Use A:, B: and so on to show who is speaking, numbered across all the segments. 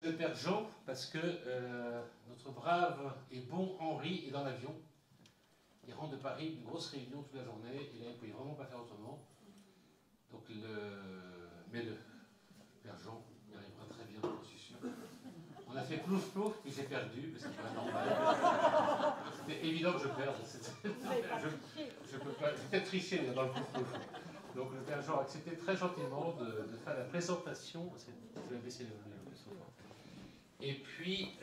A: Le père Jean, parce que notre brave et bon Henri est dans l'avion. Il rentre de Paris, une grosse réunion toute la journée, et là il ne pouvait vraiment pas faire autrement. Donc mais le père Jean y arrivera très bien, je suis sûr. On a fait plouf plouf, puis j'ai perdu, mais c'est pas normal. C'était évident que je perde. Je peux pas, j'ai peut-être triché dans le plouf plouf. Donc le père Jean a accepté très gentiment de faire la présentation. Je vais baisser le plus souvent. Et puis,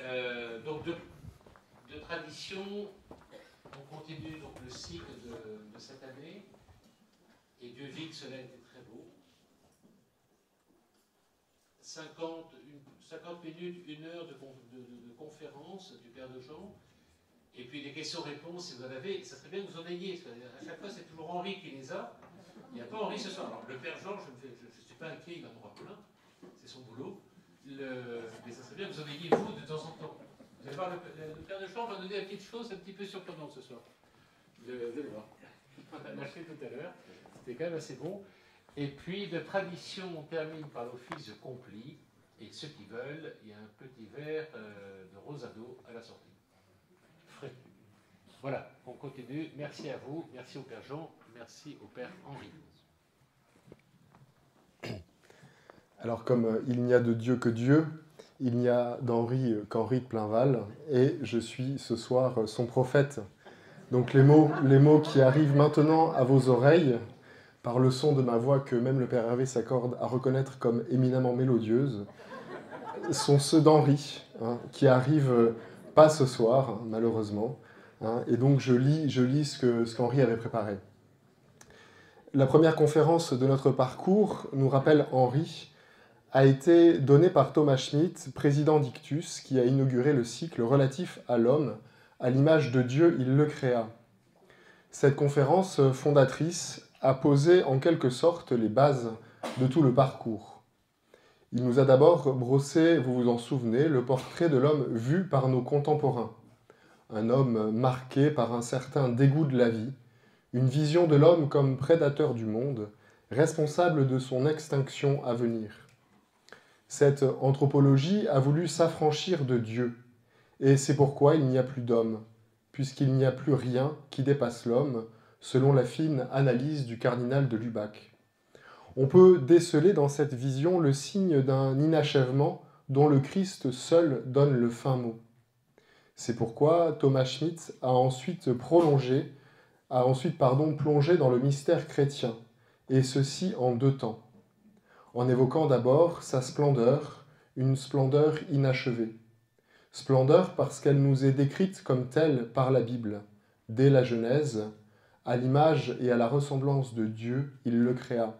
A: donc de tradition, on continue donc le cycle de cette année. Et Dieu vit que cela était très beau. 50 minutes, 1 heure de conférence du Père de Jean. Et puis des questions-réponses, si vous en avez, ça serait bien que vous en ayez. Parce qu'à chaque fois, c'est toujours Henri qui les a. Il n'y a pas Henri ce soir. Alors, le Père Jean, je ne suis pas inquiet, il en aura plein. C'est son boulot. Mais ça serait bien que vous en ayez, vous, de temps en temps. Vous allez voir, le Père de Jean va donner une petite chose un petit peu surprenante ce soir. Vous allez voir. On a lâché tout à l'heure. C'était quand même assez bon. Et puis, de tradition, on termine par l'office de Complis. Et ceux qui veulent, il y a un petit verre de rosado à la sortie. Frais. Voilà, on continue. Merci à vous. Merci au Père Jean. Merci au Père Henri.
B: Alors, comme il n'y a de Dieu que Dieu, il n'y a d'Henri qu'Henri de Plainval, et je suis ce soir son prophète. Donc les mots qui arrivent maintenant à vos oreilles, par le son de ma voix que même le Père Hervé s'accorde à reconnaître comme éminemment mélodieuse, sont ceux d'Henri, qui arrivent pas ce soir, malheureusement. Et donc je lis ce qu'Henri avait préparé. La première conférence de notre parcours nous rappelle Henri, a été donnée par Thomas Schmitt, président d'Ictus, qui a inauguré le cycle relatif à l'homme. À l'image de Dieu, il le créa. Cette conférence fondatrice a posé en quelque sorte les bases de tout le parcours. Il nous a d'abord brossé, vous vous en souvenez, le portrait de l'homme vu par nos contemporains. Un homme marqué par un certain dégoût de la vie, une vision de l'homme comme prédateur du monde, responsable de son extinction à venir. Cette anthropologie a voulu s'affranchir de Dieu, et c'est pourquoi il n'y a plus d'homme, puisqu'il n'y a plus rien qui dépasse l'homme, selon la fine analyse du cardinal de Lubac. On peut déceler dans cette vision le signe d'un inachèvement dont le Christ seul donne le fin mot. C'est pourquoi Thomas Schmitt a ensuite plongé dans le mystère chrétien, et ceci en 2 temps. En évoquant d'abord sa splendeur, une splendeur inachevée. Splendeur parce qu'elle nous est décrite comme telle par la Bible. Dès la Genèse, à l'image et à la ressemblance de Dieu, il le créa.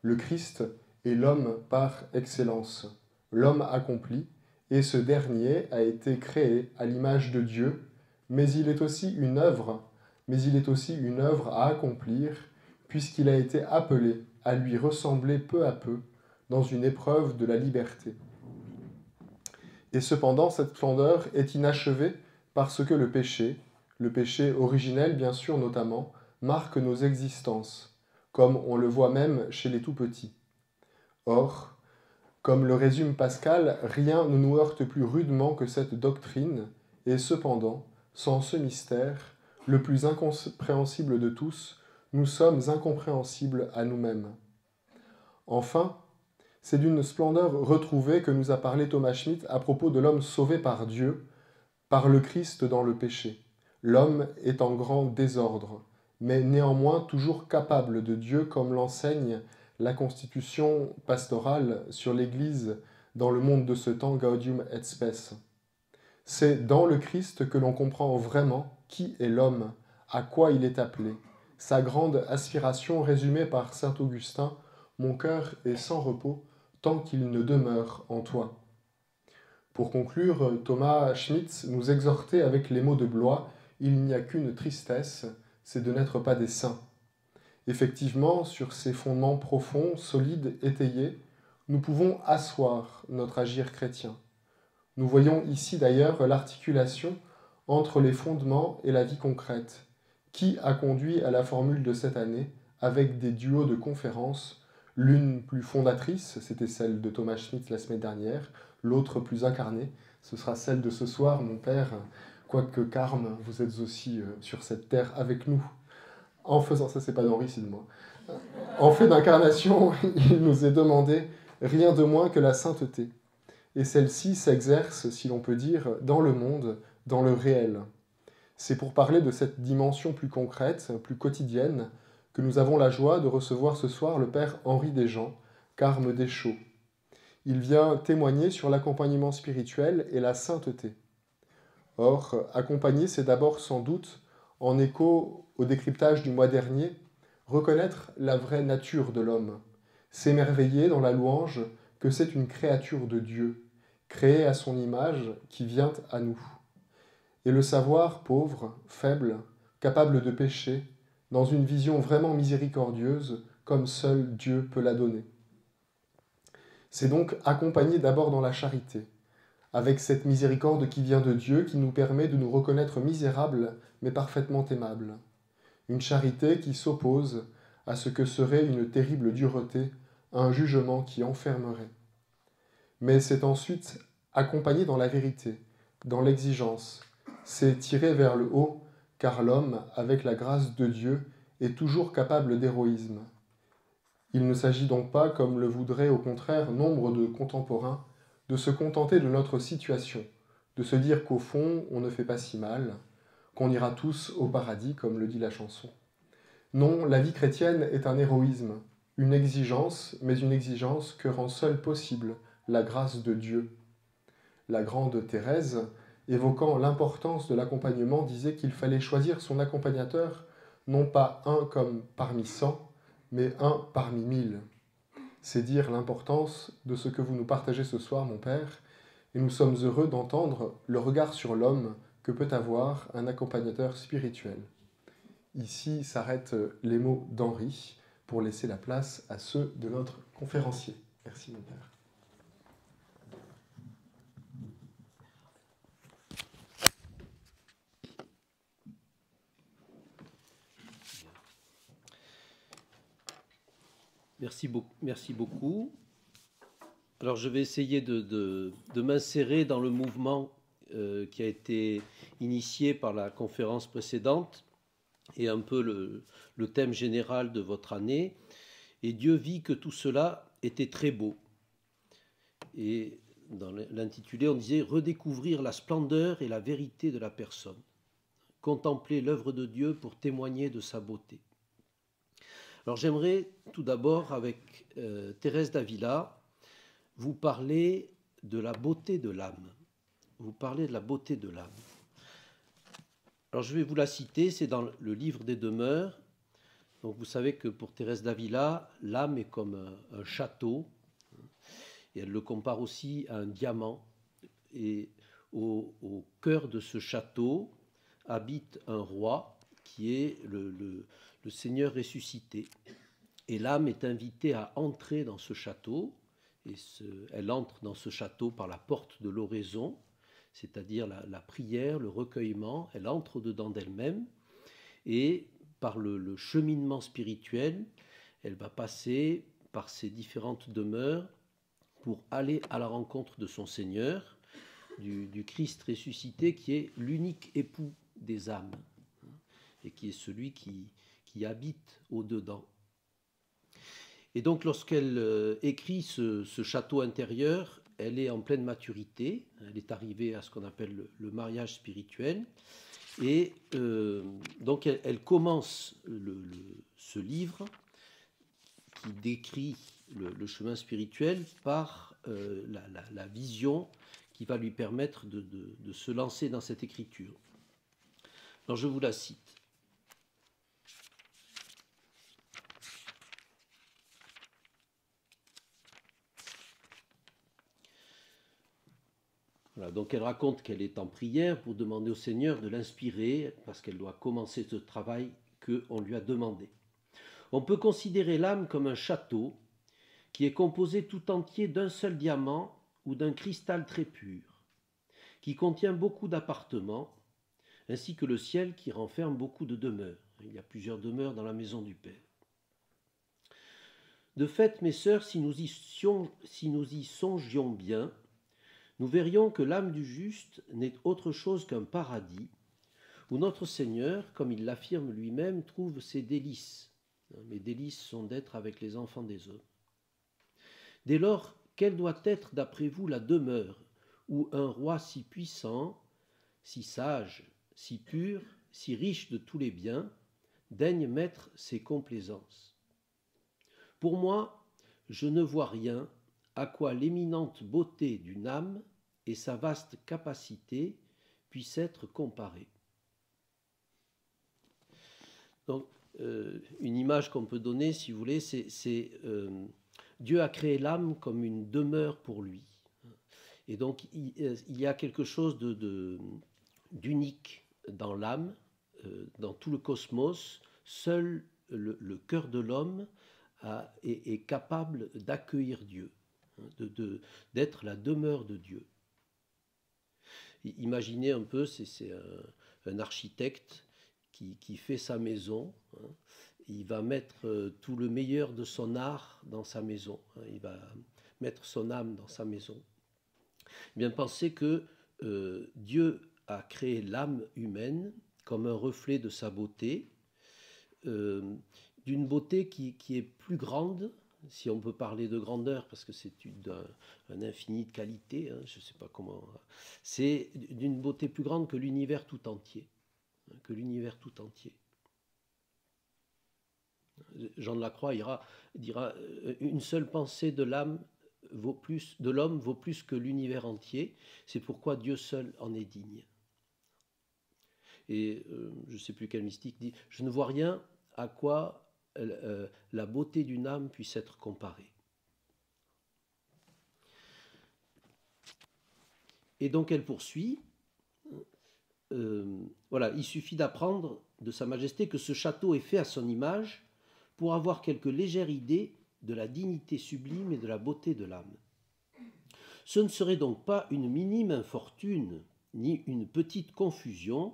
B: Le Christ est l'homme par excellence, l'homme accompli, et ce dernier a été créé à l'image de Dieu, mais il est aussi une œuvre à accomplir, puisqu'il a été appelé à lui ressembler peu à peu dans une épreuve de la liberté. Et cependant, cette splendeur est inachevée parce que le péché originel bien sûr notamment, marque nos existences, comme on le voit même chez les tout-petits. Or, comme le résume Pascal, rien ne nous heurte plus rudement que cette doctrine, et cependant, sans ce mystère, le plus incompréhensible de tous, nous sommes incompréhensibles à nous-mêmes. Enfin, c'est d'une splendeur retrouvée que nous a parlé Thomas Schmitt à propos de l'homme sauvé par Dieu, par le Christ dans le péché. L'homme est en grand désordre, mais néanmoins toujours capable de Dieu, comme l'enseigne la constitution pastorale sur l'Église dans le monde de ce temps, Gaudium et Spes. C'est dans le Christ que l'on comprend vraiment qui est l'homme, à quoi il est appelé. Sa grande aspiration résumée par saint Augustin, « Mon cœur est sans repos tant qu'il ne demeure en toi ». Pour conclure, Thomas Schmitt nous exhortait avec les mots de Blois « Il n'y a qu'une tristesse, c'est de n'être pas des saints ». Effectivement, sur ces fondements profonds, solides, étayés, nous pouvons asseoir notre agir chrétien. Nous voyons ici d'ailleurs l'articulation entre les fondements et la vie concrète, qui a conduit à la formule de cette année avec des duos de conférences, l'une plus fondatrice, c'était celle de Thomas Schmitt la semaine dernière, l'autre plus incarnée. Ce sera celle de ce soir, mon Père, quoique Carme, vous êtes aussi sur cette terre avec nous. En faisant, ça c'est pas d'Henri, c'est de moi. En fait d'incarnation, il nous est demandé rien de moins que la sainteté. Et celle-ci s'exerce, si l'on peut dire, dans le monde, dans le réel. C'est pour parler de cette dimension plus concrète, plus quotidienne, que nous avons la joie de recevoir ce soir le Père Henri Desjean, Carme Deschaux. Il vient témoigner sur l'accompagnement spirituel et la sainteté. Or, accompagner, c'est d'abord sans doute, en écho au décryptage du mois dernier, reconnaître la vraie nature de l'homme, s'émerveiller dans la louange que c'est une créature de Dieu, créée à son image qui vient à nous. Et le savoir pauvre, faible, capable de pécher, dans une vision vraiment miséricordieuse, comme seul Dieu peut la donner. C'est donc accompagner d'abord dans la charité, avec cette miséricorde qui vient de Dieu, qui nous permet de nous reconnaître misérables, mais parfaitement aimables. Une charité qui s'oppose à ce que serait une terrible dureté, un jugement qui enfermerait. Mais c'est ensuite accompagner dans la vérité, dans l'exigence, c'est tirer vers le haut, car l'homme, avec la grâce de Dieu, est toujours capable d'héroïsme. Il ne s'agit donc pas, comme le voudraient au contraire nombre de contemporains, de se contenter de notre situation, de se dire qu'au fond, on ne fait pas si mal, qu'on ira tous au paradis, comme le dit la chanson. Non, la vie chrétienne est un héroïsme, une exigence, mais une exigence que rend seule possible la grâce de Dieu. La grande Thérèse, évoquant l'importance de l'accompagnement, disait qu'il fallait choisir son accompagnateur, non pas un comme parmi 100, mais un parmi 1000. C'est dire l'importance de ce que vous nous partagez ce soir, mon Père, et nous sommes heureux d'entendre le regard sur l'homme que peut avoir un accompagnateur spirituel. Ici s'arrêtent les mots d'Henri pour laisser la place à ceux de notre conférencier. Merci, mon Père.
C: Merci beaucoup. Alors je vais essayer de m'insérer dans le mouvement qui a été initié par la conférence précédente et un peu le thème général de votre année. Et Dieu vit que tout cela était très beau. Et dans l'intitulé, on disait « Redécouvrir la splendeur et la vérité de la personne. Contempler l'œuvre de Dieu pour témoigner de sa beauté. » Alors j'aimerais tout d'abord, avec Thérèse d'Avila, vous parler de la beauté de l'âme. Vous parler de la beauté de l'âme. Alors je vais vous la citer, c'est dans le livre des Demeures. Donc vous savez que pour Thérèse d'Avila, l'âme est comme un château, et elle le compare aussi à un diamant. Et au cœur de ce château habite un roi qui est le Seigneur ressuscité. Et l'âme est invitée à entrer dans ce château, et elle entre dans ce château par la porte de l'oraison, c'est-à-dire la prière, le recueillement. Elle entre dedans d'elle-même, et par le cheminement spirituel, elle va passer par ces différentes demeures pour aller à la rencontre de son Seigneur, du Christ ressuscité, qui est l'unique époux des âmes, et qui est celui qui habite au-dedans. Et donc lorsqu'elle écrit ce château intérieur, elle est en pleine maturité, elle est arrivée à ce qu'on appelle le mariage spirituel, et donc elle commence ce livre qui décrit le chemin spirituel par la vision qui va lui permettre de se lancer dans cette écriture. Alors je vous la cite. Voilà, donc elle raconte qu'elle est en prière pour demander au Seigneur de l'inspirer, parce qu'elle doit commencer ce travail qu'on lui a demandé. On peut considérer l'âme comme un château qui est composé tout entier d'un seul diamant ou d'un cristal très pur, qui contient beaucoup d'appartements, ainsi que le ciel qui renferme beaucoup de demeures. Il y a plusieurs demeures dans la maison du Père. De fait, mes sœurs, si nous y songions bien, nous verrions que l'âme du juste n'est autre chose qu'un paradis, où notre Seigneur, comme il l'affirme lui-même, trouve ses délices. Mes délices sont d'être avec les enfants des hommes. Dès lors, quelle doit être, d'après vous, la demeure où un roi si puissant, si sage, si pur, si riche de tous les biens, daigne mettre ses complaisances? Pour moi, je ne vois rien à quoi l'éminente beauté d'une âme et sa vaste capacité puissent être comparées. Donc, une image qu'on peut donner, si vous voulez, c'est Dieu a créé l'âme comme une demeure pour lui. Et donc, il y a quelque chose d'unique dans l'âme, dans tout le cosmos. Seul le cœur de l'homme est capable d'accueillir Dieu, d'être la demeure de Dieu. Imaginez un peu, c'est un architecte qui fait sa maison. Il va mettre tout le meilleur de son art dans sa maison. Il va mettre son âme dans sa maison. Bien, pensez que Dieu a créé l'âme humaine comme un reflet de sa beauté, d'une beauté qui est plus grande, si on peut parler de grandeur, parce que c'est un infini de qualité, je ne sais pas comment. C'est d'une beauté plus grande que l'univers tout entier. Jean de la Croix dira une seule pensée de l'âme de l'homme vaut plus que l'univers entier. C'est pourquoi Dieu seul en est digne. Et je ne sais plus quel mystique dit « Je ne vois rien à quoi la beauté d'une âme puisse être comparée. » Et donc elle poursuit. Voilà, il suffit d'apprendre de Sa Majesté que ce château est fait à son image pour avoir quelque légère idée de la dignité sublime et de la beauté de l'âme. Ce ne serait donc pas une minime infortune ni une petite confusion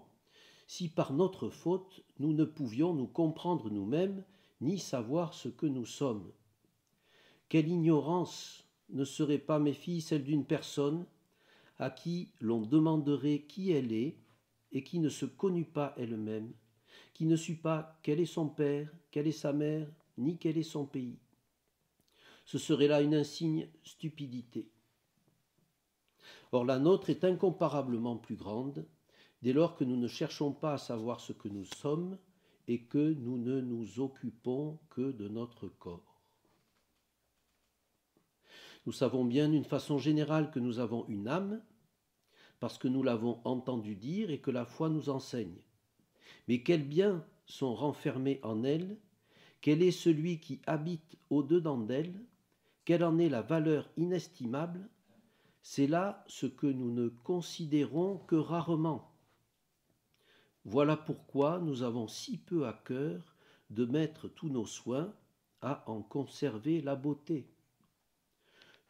C: si par notre faute nous ne pouvions nous comprendre nous-mêmes ni savoir ce que nous sommes. Quelle ignorance ne serait pas, mes filles, celle d'une personne à qui l'on demanderait qui elle est et qui ne se connut pas elle-même, qui ne sut pas quel est son père, quelle est sa mère, ni quel est son pays. Ce serait là une insigne stupidité. Or la nôtre est incomparablement plus grande, dès lors que nous ne cherchons pas à savoir ce que nous sommes et que nous ne nous occupons que de notre corps. Nous savons bien d'une façon générale que nous avons une âme, parce que nous l'avons entendu dire et que la foi nous enseigne. Mais quels biens sont renfermés en elle? Quel est celui qui habite au-dedans d'elle? Quelle en est la valeur inestimable? C'est là ce que nous ne considérons que rarement. Voilà pourquoi nous avons si peu à cœur de mettre tous nos soins à en conserver la beauté.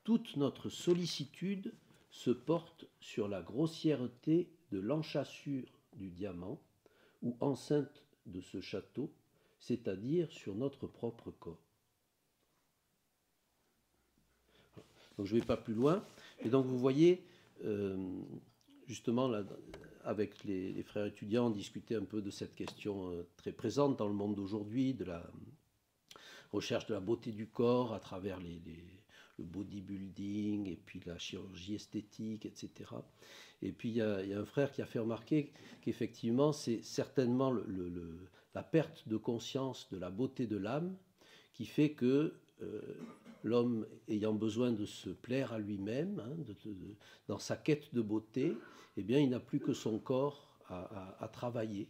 C: Toute notre sollicitude se porte sur la grossièreté de l'enchâssure du diamant ou enceinte de ce château, c'est-à-dire sur notre propre corps. Donc je ne vais pas plus loin. Et donc vous voyez, justement, là, avec les frères étudiants, on discutait un peu de cette question très présente dans le monde d'aujourd'hui, de la recherche de la beauté du corps à travers le bodybuilding et puis la chirurgie esthétique, etc. Et puis il y a un frère qui a fait remarquer qu'effectivement c'est certainement la perte de conscience de la beauté de l'âme qui fait que l'homme ayant besoin de se plaire à lui-même, dans sa quête de beauté, eh bien il n'a plus que son corps à travailler.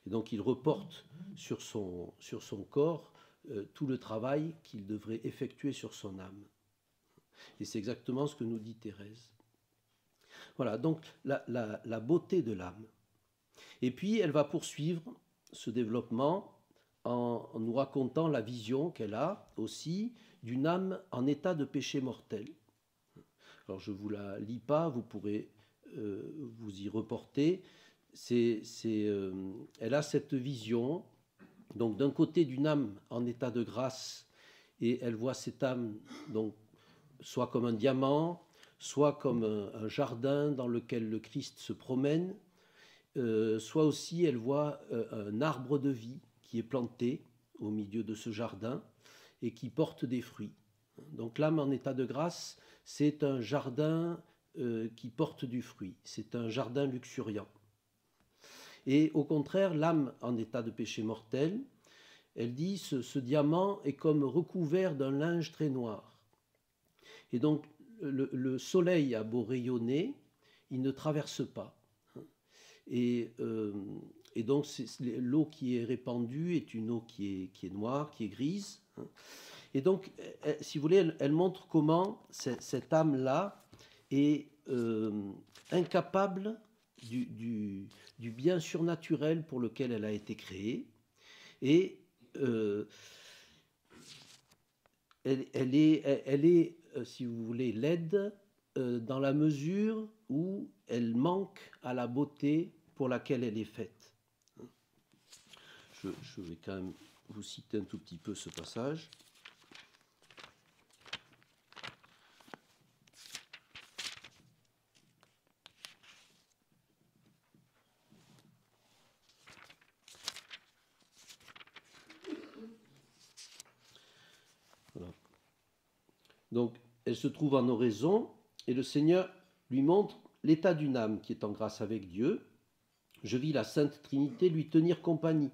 C: Et donc il reporte sur son corps tout le travail qu'il devrait effectuer sur son âme. Et c'est exactement ce que nous dit Thérèse. Voilà, donc la beauté de l'âme. Et puis elle va poursuivre ce développement en nous racontant la vision qu'elle a aussi d'une âme en état de péché mortel. Alors je ne vous la lis pas, vous pourrez vous y reporter. Elle a cette vision, donc d'un côté d'une âme en état de grâce, et elle voit cette âme donc soit comme un diamant, soit comme un jardin dans lequel le Christ se promène, soit aussi elle voit un arbre de vie qui est planté au milieu de ce jardin et qui porte des fruits. Donc l'âme en état de grâce, c'est un jardin qui porte du fruit, c'est un jardin luxuriant. Et au contraire, l'âme en état de péché mortel, elle dit ce diamant est comme recouvert d'un linge très noir. Et donc le soleil a beau rayonner, il ne traverse pas. Et donc l'eau qui est répandue est une eau qui est noire, qui est grise. Et donc, si vous voulez, elle montre comment cette âme-là est incapable du bien surnaturel pour lequel elle a été créée. Et elle est, si vous voulez, laide dans la mesure où elle manque à la beauté pour laquelle elle est faite. Je vais quand même vous citer un tout petit peu ce passage. Voilà. Donc, elle se trouve en oraison et le Seigneur lui montre l'état d'une âme qui est en grâce avec Dieu. Je vis la Sainte Trinité lui tenir compagnie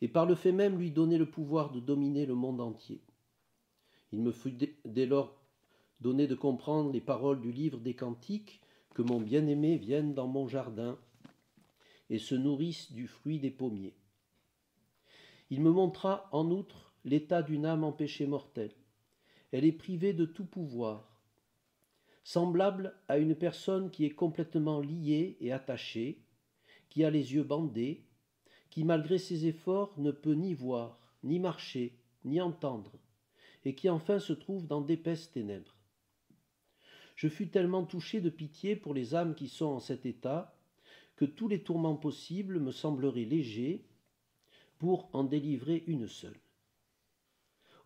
C: et par le fait même lui donner le pouvoir de dominer le monde entier. Il me fut dès lors donné de comprendre les paroles du livre des Cantiques, que mon bien-aimé vienne dans mon jardin et se nourrisse du fruit des pommiers. Il me montra en outre l'état d'une âme en péché mortel. Elle est privée de tout pouvoir, semblable à une personne qui est complètement liée et attachée, qui a les yeux bandés, qui malgré ses efforts ne peut ni voir, ni marcher, ni entendre, et qui enfin se trouve dans d'épaisses ténèbres. Je fus tellement touché de pitié pour les âmes qui sont en cet état, que tous les tourments possibles me sembleraient légers pour en délivrer une seule.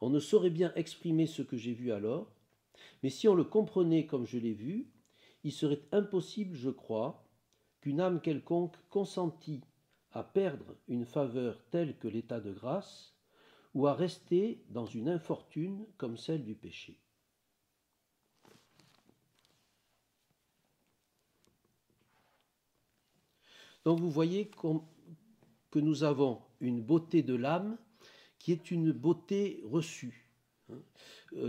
C: On ne saurait bien exprimer ce que j'ai vu alors, mais si on le comprenait comme je l'ai vu, il serait impossible, je crois, qu'une âme quelconque consentît à perdre une faveur telle que l'état de grâce, ou à rester dans une infortune comme celle du péché. Donc vous voyez que nous avons une beauté de l'âme qui est une beauté reçue.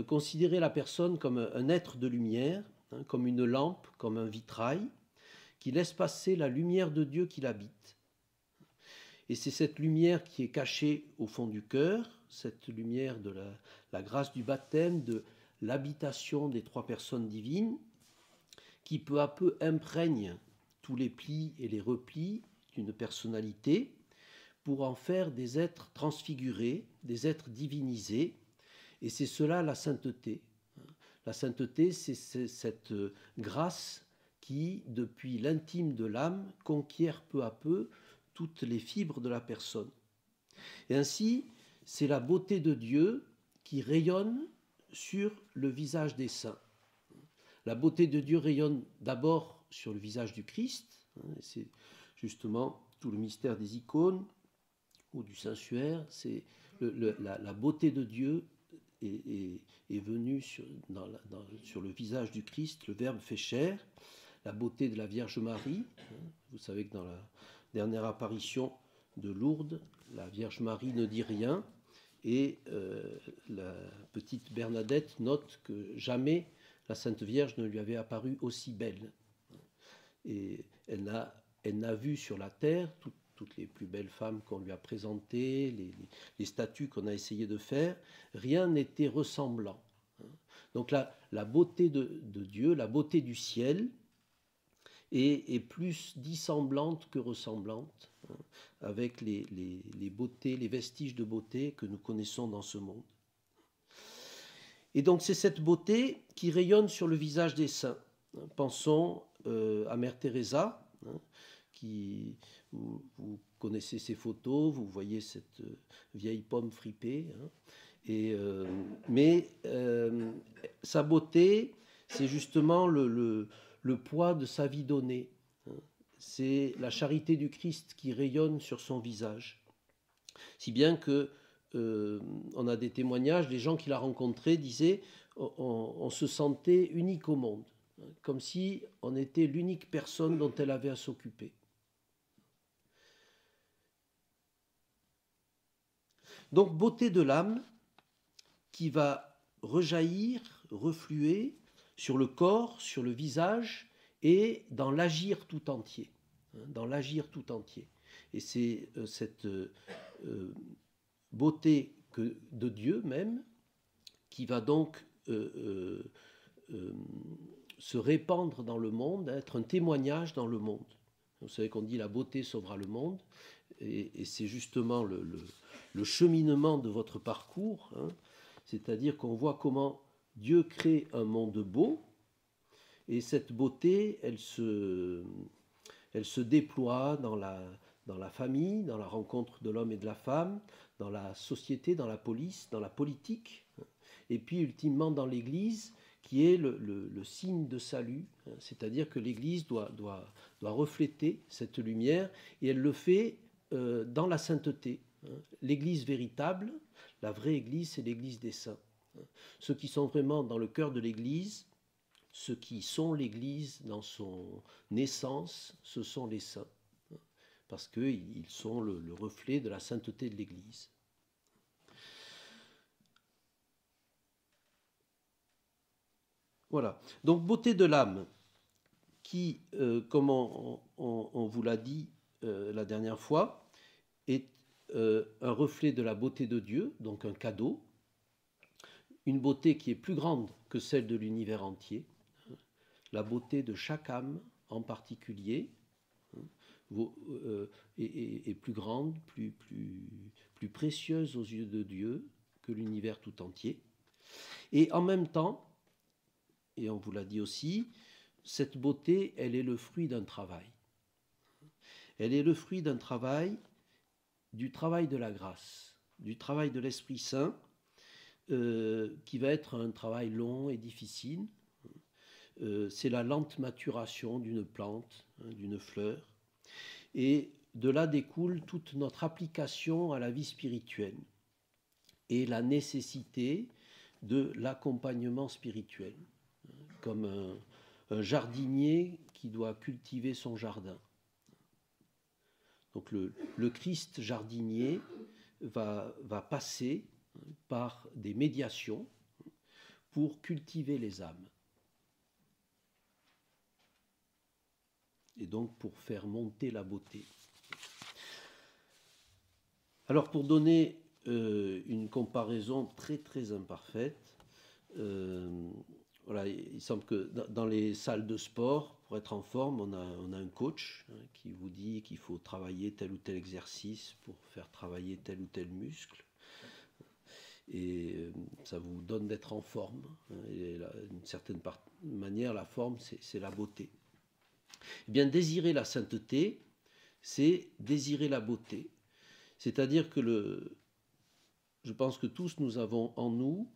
C: Considérez la personne comme un être de lumière, comme une lampe, comme un vitrail, qui laisse passer la lumière de Dieu qui l'habite. Et c'est cette lumière qui est cachée au fond du cœur, cette lumière de la grâce du baptême, de l'habitation des trois personnes divines, qui peu à peu imprègne tous les plis et les replis d'une personnalité pour en faire des êtres transfigurés, des êtres divinisés. Et c'est cela la sainteté. La sainteté, c'est cette grâce qui, depuis l'intime de l'âme, conquiert peu à peu toutes les fibres de la personne. Et ainsi, c'est la beauté de Dieu qui rayonne sur le visage des saints. La beauté de Dieu rayonne d'abord sur le visage du Christ, c'est justement tout le mystère des icônes ou du Saint-Suaire, c'est la beauté de Dieu est venue sur le visage du Christ, le Verbe fait chair, la beauté de la Vierge Marie. Vous savez que dans la dernière apparition de Lourdes, la Vierge Marie ne dit rien et la petite Bernadette note que jamais la Sainte Vierge ne lui avait apparu aussi belle. Et elle n'a vu sur la terre toutes les plus belles femmes qu'on lui a présentées, les statues qu'on a essayé de faire, rien n'était ressemblant. Donc la beauté de Dieu, la beauté du ciel est plus dissemblante que ressemblante, avec les beautés, les vestiges de beauté que nous connaissons dans ce monde. Et donc c'est cette beauté qui rayonne sur le visage des saints. Pensons à Mère Teresa, qui, vous connaissez ses photos, vous voyez cette vieille pomme fripée, mais sa beauté, c'est justement le poids de sa vie donnée. C'est la charité du Christ qui rayonne sur son visage. Si bien que on a des témoignages, des gens qu'il a rencontrés disaient on se sentait unique au monde, comme si on était l'unique personne dont elle avait à s'occuper. Donc beauté de l'âme qui va rejaillir, refluer sur le corps, sur le visage et dans l'agir tout entier. Dans l'agir tout entier. Et c'est cette beauté de Dieu même qui va donc se répandre dans le monde, être un témoignage dans le monde. Vous savez qu'on dit la beauté sauvera le monde, et c'est justement le cheminement de votre parcours, hein. C'est-à-dire qu'on voit comment Dieu crée un monde beau, et cette beauté, elle se déploie dans la famille, dans la rencontre de l'homme et de la femme, dans la société, dans la police, dans la politique, et puis ultimement dans l'Église, qui est le signe de salut, c'est-à-dire que l'Église doit refléter cette lumière, et elle le fait dans la sainteté. L'Église véritable, la vraie Église, c'est l'Église des saints. Ceux qui sont vraiment dans le cœur de l'Église, ceux qui sont l'Église dans son essence, ce sont les saints, parce qu'ils sont le reflet de la sainteté de l'Église. Voilà. Donc beauté de l'âme, qui, comme on vous l'a dit la dernière fois, est un reflet de la beauté de Dieu, donc un cadeau, une beauté qui est plus grande que celle de l'univers entier, la beauté de chaque âme en particulier est plus grande, plus précieuse aux yeux de Dieu que l'univers tout entier. Et en même temps, et on vous l'a dit aussi, cette beauté, elle est le fruit d'un travail. Elle est le fruit d'un travail, du travail de la grâce, du travail de l'Esprit Saint, qui va être un travail long et difficile. C'est la lente maturation d'une plante, d'une fleur. Et de là découle toute notre application à la vie spirituelle et la nécessité de l'accompagnement spirituel, comme un jardinier qui doit cultiver son jardin. Donc le Christ jardinier va passer par des médiations pour cultiver les âmes. Et donc pour faire monter la beauté. Alors pour donner une comparaison très très imparfaite, voilà, il semble que dans les salles de sport, pour être en forme, on a un coach qui vous dit qu'il faut travailler tel ou tel exercice pour faire travailler tel ou tel muscle. Et ça vous donne d'être en forme. Et d'une certaine manière, la forme, c'est la beauté. Eh bien, désirer la sainteté, c'est désirer la beauté. C'est-à-dire que je pense que tous nous avons en nous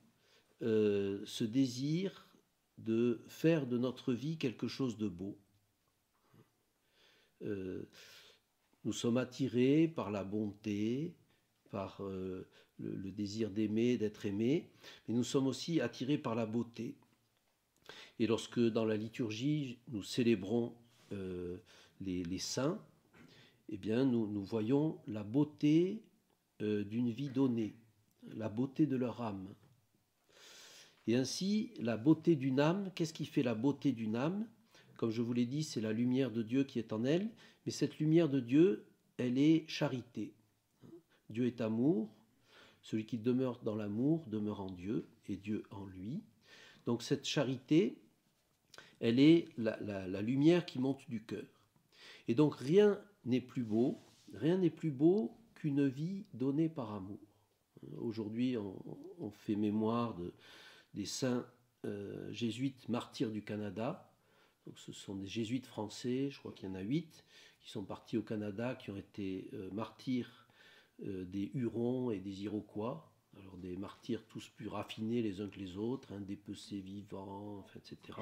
C: ce désir de faire de notre vie quelque chose de beau. Nous sommes attirés par la bonté, par le désir d'aimer, d'être aimé, mais nous sommes aussi attirés par la beauté. Et lorsque dans la liturgie, nous célébrons les saints, eh bien, nous voyons la beauté d'une vie donnée, la beauté de leur âme. Et ainsi, la beauté d'une âme, qu'est-ce qui fait la beauté d'une âme ? Comme je vous l'ai dit, c'est la lumière de Dieu qui est en elle, mais cette lumière de Dieu, elle est charité. Dieu est amour, celui qui demeure dans l'amour demeure en Dieu, et Dieu en lui. Donc cette charité, elle est la lumière qui monte du cœur. Et donc rien n'est plus beau qu'une vie donnée par amour. Aujourd'hui, on fait mémoire des saints jésuites martyrs du Canada. Donc ce sont des jésuites français, je crois qu'il y en a 8, qui sont partis au Canada, qui ont été martyrs des Hurons et des Iroquois Alors des martyrs tous plus raffinés les uns que les autres, hein, dépecés vivants, enfin, etc.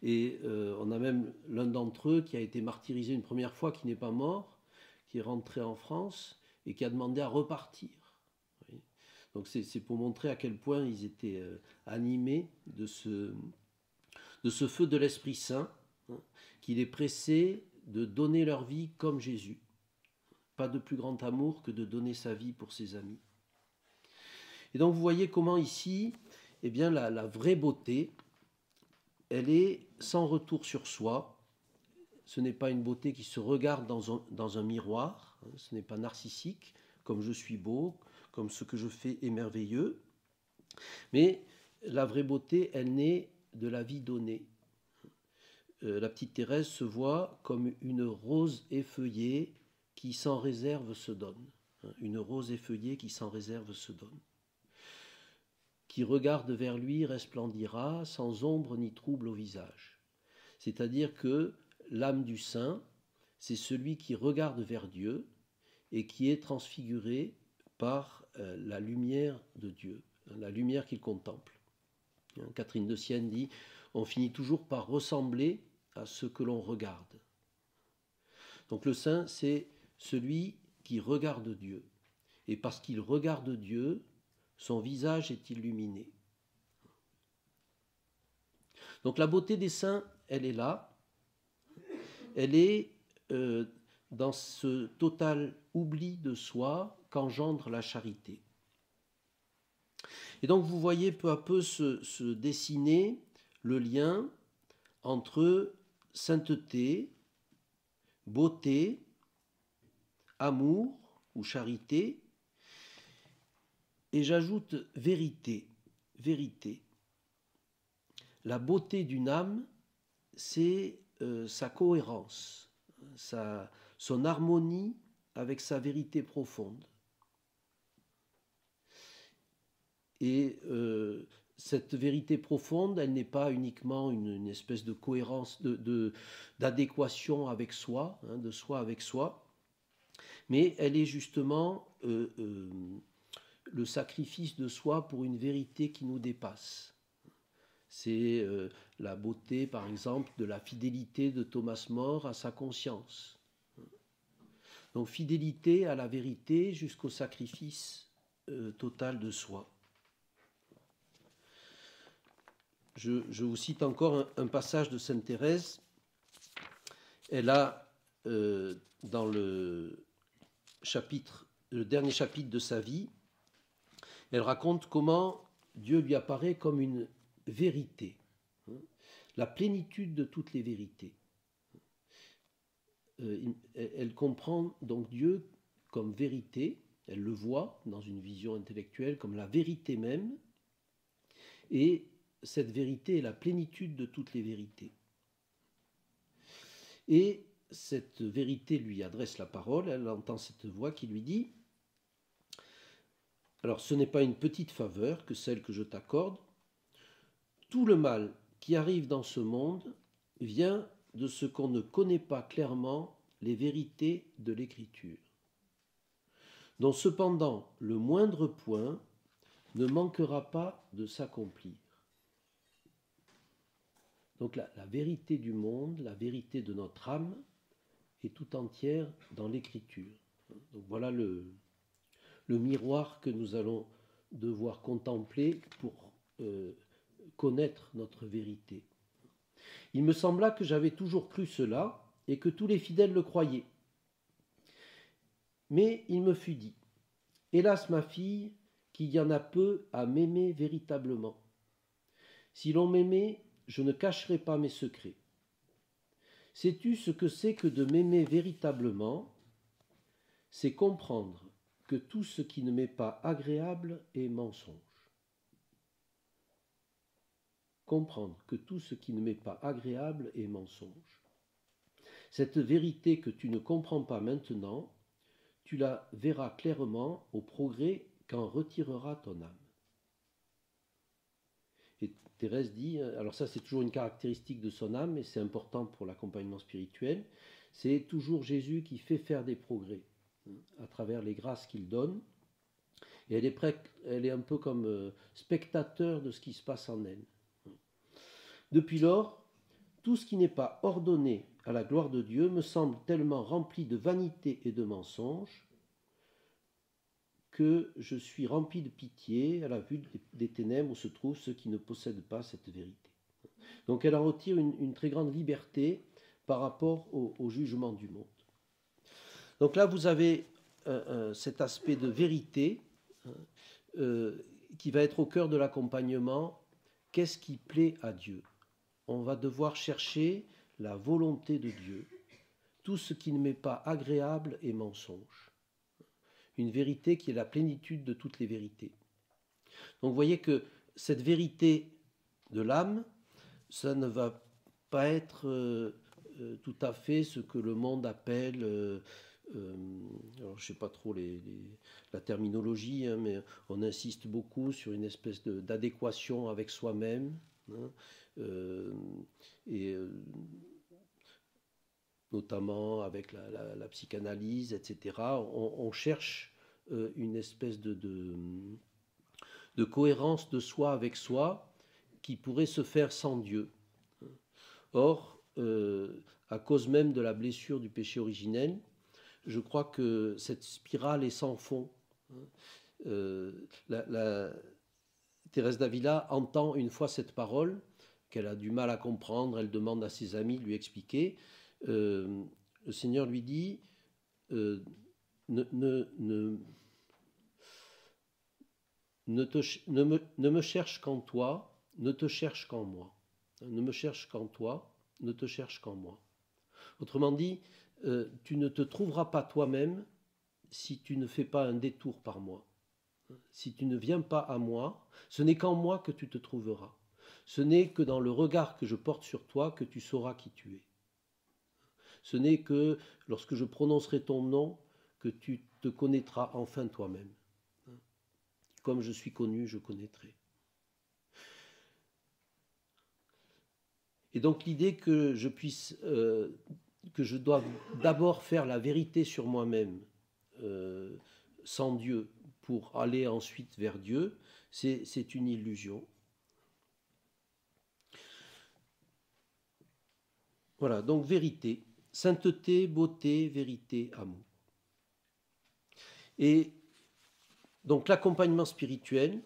C: Et on a même l'un d'entre eux qui a été martyrisé une première fois, qui n'est pas mort, qui est rentré en France et qui a demandé à repartir. Oui. Donc c'est pour montrer à quel point ils étaient animés de ce feu de l'Esprit Saint, hein, qui les pressait de donner leur vie comme Jésus. Pas de plus grand amour que de donner sa vie pour ses amis. Et donc vous voyez comment ici, eh bien, la vraie beauté, elle est sans retour sur soi. Ce n'est pas une beauté qui se regarde dans un miroir, hein, ce n'est pas narcissique, comme je suis beau, comme ce que je fais est merveilleux. Mais la vraie beauté, elle naît de la vie donnée. La petite Thérèse se voit comme une rose effeuillée qui sans réserve se donne. Une rose effeuillée qui sans réserve se donne. Qui regarde vers lui resplendira sans ombre ni trouble au visage. C'est-à-dire que l'âme du saint, c'est celui qui regarde vers Dieu et qui est transfiguré par la lumière de Dieu, la lumière qu'il contemple. Catherine de Sienne dit « On finit toujours par ressembler à ce que l'on regarde ». Donc le saint, c'est celui qui regarde Dieu. Et parce qu'il regarde Dieu, son visage est illuminé. Donc la beauté des saints, elle est là. Elle est dans ce total oubli de soi qu'engendre la charité. Et donc vous voyez peu à peu se dessiner le lien entre sainteté, beauté, amour ou charité, et j'ajoute vérité, vérité. La beauté d'une âme, c'est sa cohérence, son harmonie avec sa vérité profonde. Et cette vérité profonde, elle n'est pas uniquement une espèce de cohérence, d'adéquation avec soi, hein, de soi avec soi, mais elle est justement le sacrifice de soi pour une vérité qui nous dépasse. C'est la beauté, par exemple, de la fidélité de Thomas More à sa conscience. Donc fidélité à la vérité jusqu'au sacrifice total de soi. Je vous cite encore un passage de Sainte Thérèse. Elle a, dans le dernier chapitre de sa vie, elle raconte comment Dieu lui apparaît comme une vérité, la plénitude de toutes les vérités. Elle comprend donc Dieu comme vérité, elle le voit dans une vision intellectuelle comme la vérité même, et cette vérité est la plénitude de toutes les vérités. Et cette vérité lui adresse la parole, elle entend cette voix qui lui dit « Alors ce n'est pas une petite faveur que celle que je t'accorde, tout le mal qui arrive dans ce monde vient de ce qu'on ne connaît pas clairement les vérités de l'Écriture, dont cependant le moindre point ne manquera pas de s'accomplir. » Donc la vérité du monde, la vérité de notre âme est tout entière dans l'Écriture. Donc voilà le miroir que nous allons devoir contempler pour connaître notre vérité. Il me sembla que j'avais toujours cru cela et que tous les fidèles le croyaient. Mais il me fut dit, « Hélas, ma fille, qu'il y en a peu à m'aimer véritablement. Si l'on m'aimait, je ne cacherai pas mes secrets. Sais-tu ce que c'est que de m'aimer véritablement? C'est comprendre que tout ce qui ne m'est pas agréable est mensonge. Comprendre que tout ce qui ne m'est pas agréable est mensonge. Cette vérité que tu ne comprends pas maintenant, tu la verras clairement au progrès qu'en retirera ton âme. » Et Thérèse dit, alors ça c'est toujours une caractéristique de son âme, et c'est important pour l'accompagnement spirituel, c'est toujours Jésus qui fait faire des progrès à travers les grâces qu'il donne. Et elle est un peu comme spectateur de ce qui se passe en elle. Depuis lors, tout ce qui n'est pas ordonné à la gloire de Dieu me semble tellement rempli de vanité et de mensonge que je suis rempli de pitié à la vue des ténèbres où se trouvent ceux qui ne possèdent pas cette vérité. Donc elle en retire une très grande liberté par rapport au jugement du monde. Donc là, vous avez cet aspect de vérité qui va être au cœur de l'accompagnement. Qu'est-ce qui plaît à Dieu? On va devoir chercher la volonté de Dieu. Tout ce qui ne m'est pas agréable est mensonge. Une vérité qui est la plénitude de toutes les vérités. Donc vous voyez que cette vérité de l'âme, ça ne va pas être tout à fait ce que le monde appelle, alors je ne sais pas trop la terminologie, hein, mais on insiste beaucoup sur une espèce d'adéquation avec soi-même, hein, notamment avec la psychanalyse, etc. On cherche une espèce de cohérence de soi avec soi qui pourrait se faire sans Dieu. Or, à cause même de la blessure du péché originel, je crois que cette spirale est sans fond. Thérèse d'Avila entend une fois cette parole qu'elle a du mal à comprendre, elle demande à ses amis de lui expliquer. Le Seigneur lui dit ne me cherche qu'en toi, ne te cherche qu'en moi. Ne me cherche qu'en toi, ne te cherche qu'en moi. Autrement dit, tu ne te trouveras pas toi-même si tu ne fais pas un détour par moi. Si tu ne viens pas à moi, ce n'est qu'en moi que tu te trouveras. Ce n'est que dans le regard que je porte sur toi que tu sauras qui tu es. Ce n'est que lorsque je prononcerai ton nom que tu te connaîtras enfin toi-même. Comme je suis connu, je connaîtrai. Et donc l'idée que je puisse, que je dois d'abord faire la vérité sur moi-même, sans Dieu, pour aller ensuite vers Dieu, c'est une illusion. Voilà, donc vérité, sainteté, beauté, vérité, amour. Et donc l'accompagnement spirituel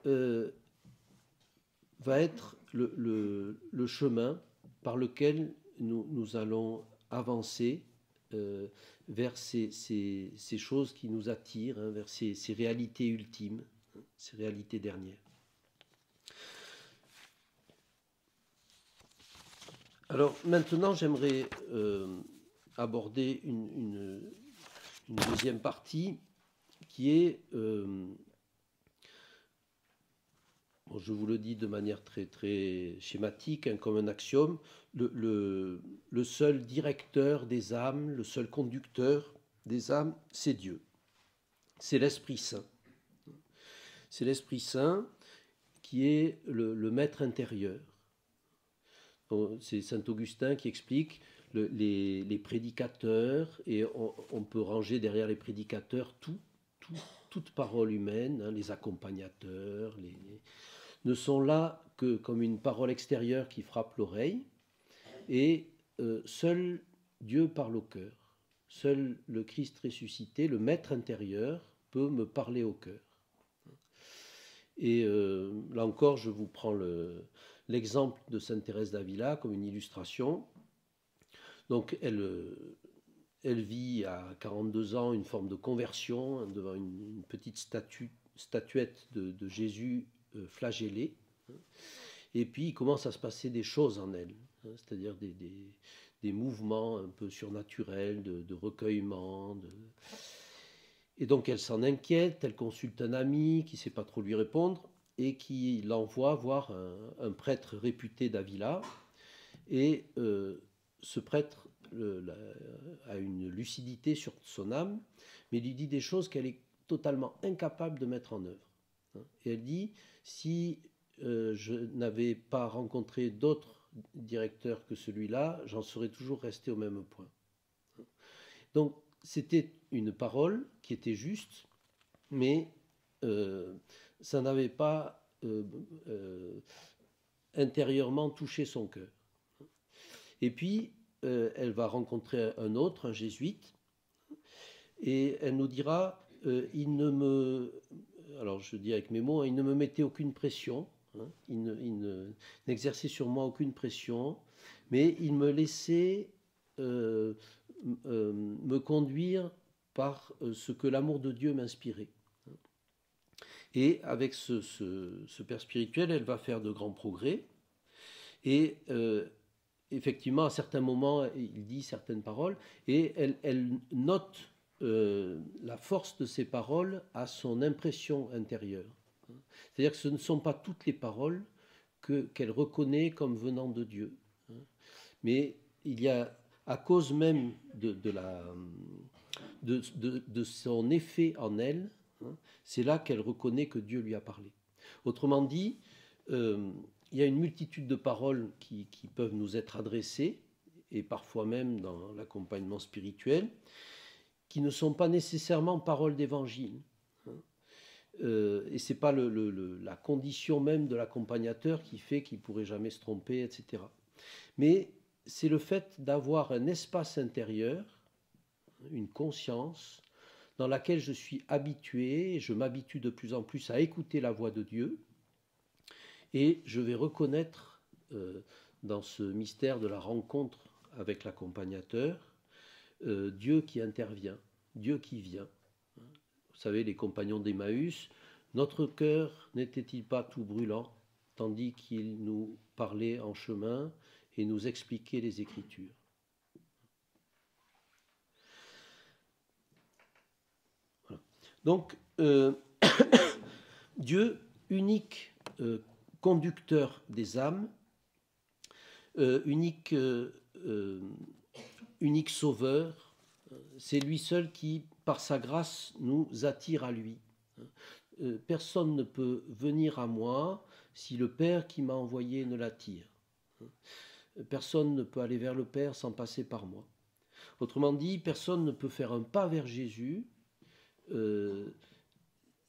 C: va être le chemin par lequel nous allons avancer vers ces choses qui nous attirent, hein, vers ces réalités ultimes, hein, ces réalités dernières. Alors maintenant, j'aimerais aborder une deuxième partie qui est, bon, je vous le dis de manière très, très schématique, hein, comme un axiome, le seul directeur des âmes, le seul conducteur des âmes, c'est Dieu. C'est l'Esprit Saint. C'est l'Esprit Saint qui est le maître intérieur. C'est saint Augustin qui explique les prédicateurs, et on peut ranger derrière les prédicateurs toute parole humaine, hein, les accompagnateurs, ne sont là que comme une parole extérieure qui frappe l'oreille, et seul Dieu parle au cœur. Seul le Christ ressuscité, le maître intérieur, peut me parler au cœur. Et là encore, je vous prends l'exemple de sainte Thérèse d'Avila comme une illustration. Donc elle vit à 42 ans une forme de conversion, hein, devant une petite statuette de Jésus flagellé. Hein. Et puis il commence à se passer des choses en elle, hein, c'est-à-dire des mouvements un peu surnaturels, de recueillement. Et donc elle s'en inquiète, elle consulte un ami qui ne sait pas trop lui répondre et qui l'envoie voir un prêtre réputé d'Avila. Et ce prêtre a une lucidité sur son âme, mais lui dit des choses qu'elle est totalement incapable de mettre en œuvre. Et elle dit, si je n'avais pas rencontré d'autres directeurs que celui-là, j'en serais toujours resté au même point. Donc c'était une parole qui était juste, mais ça n'avait pas intérieurement touché son cœur. Et puis, elle va rencontrer un autre, un jésuite, et elle nous dira, alors je dis avec mes mots, il ne me mettait aucune pression, hein, il n'exerçait sur moi aucune pression, mais il me laissait me conduire par ce que l'amour de Dieu m'inspirait. Et avec ce père spirituel, elle va faire de grands progrès. Et effectivement, à certains moments, il dit certaines paroles, et elle note la force de ces paroles à son impression intérieure. C'est-à-dire que ce ne sont pas toutes les paroles qu'elle reconnaît comme venant de Dieu. Mais il y a, à cause même de son effet en elle, c'est là qu'elle reconnaît que Dieu lui a parlé. Autrement dit, il y a une multitude de paroles qui peuvent nous être adressées, et parfois même dans l'accompagnement spirituel, qui ne sont pas nécessairement paroles d'évangile. Et ce n'est pas la condition même de l'accompagnateur qui fait qu'il ne pourrait jamais se tromper, etc. Mais c'est le fait d'avoir un espace intérieur, une conscience, dans laquelle je suis habitué, et je m'habitue de plus en plus à écouter la voix de Dieu, et je vais reconnaître dans ce mystère de la rencontre avec l'accompagnateur, Dieu qui intervient, Dieu qui vient. Vous savez, les compagnons d'Emmaüs, notre cœur n'était-il pas tout brûlant, tandis qu'il nous parlait en chemin et nous expliquait les Écritures. Voilà. Donc, Dieu, unique conducteur des âmes, unique sauveur, c'est lui seul qui, par sa grâce, nous attire à lui. Personne ne peut venir à moi si le Père qui m'a envoyé ne l'attire. Personne ne peut aller vers le Père sans passer par moi. Autrement dit, personne ne peut faire un pas vers Jésus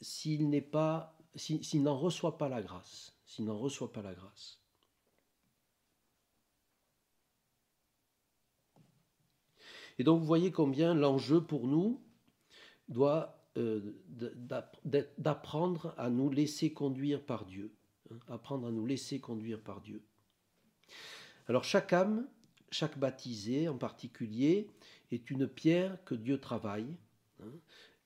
C: s'il n'en reçoit pas la grâce. S'il n'en reçoit pas la grâce. Et donc vous voyez combien l'enjeu pour nous doit d'apprendre à nous laisser conduire par Dieu. Apprendre à nous laisser conduire par Dieu. Alors chaque âme, chaque baptisé en particulier, est une pierre que Dieu travaille.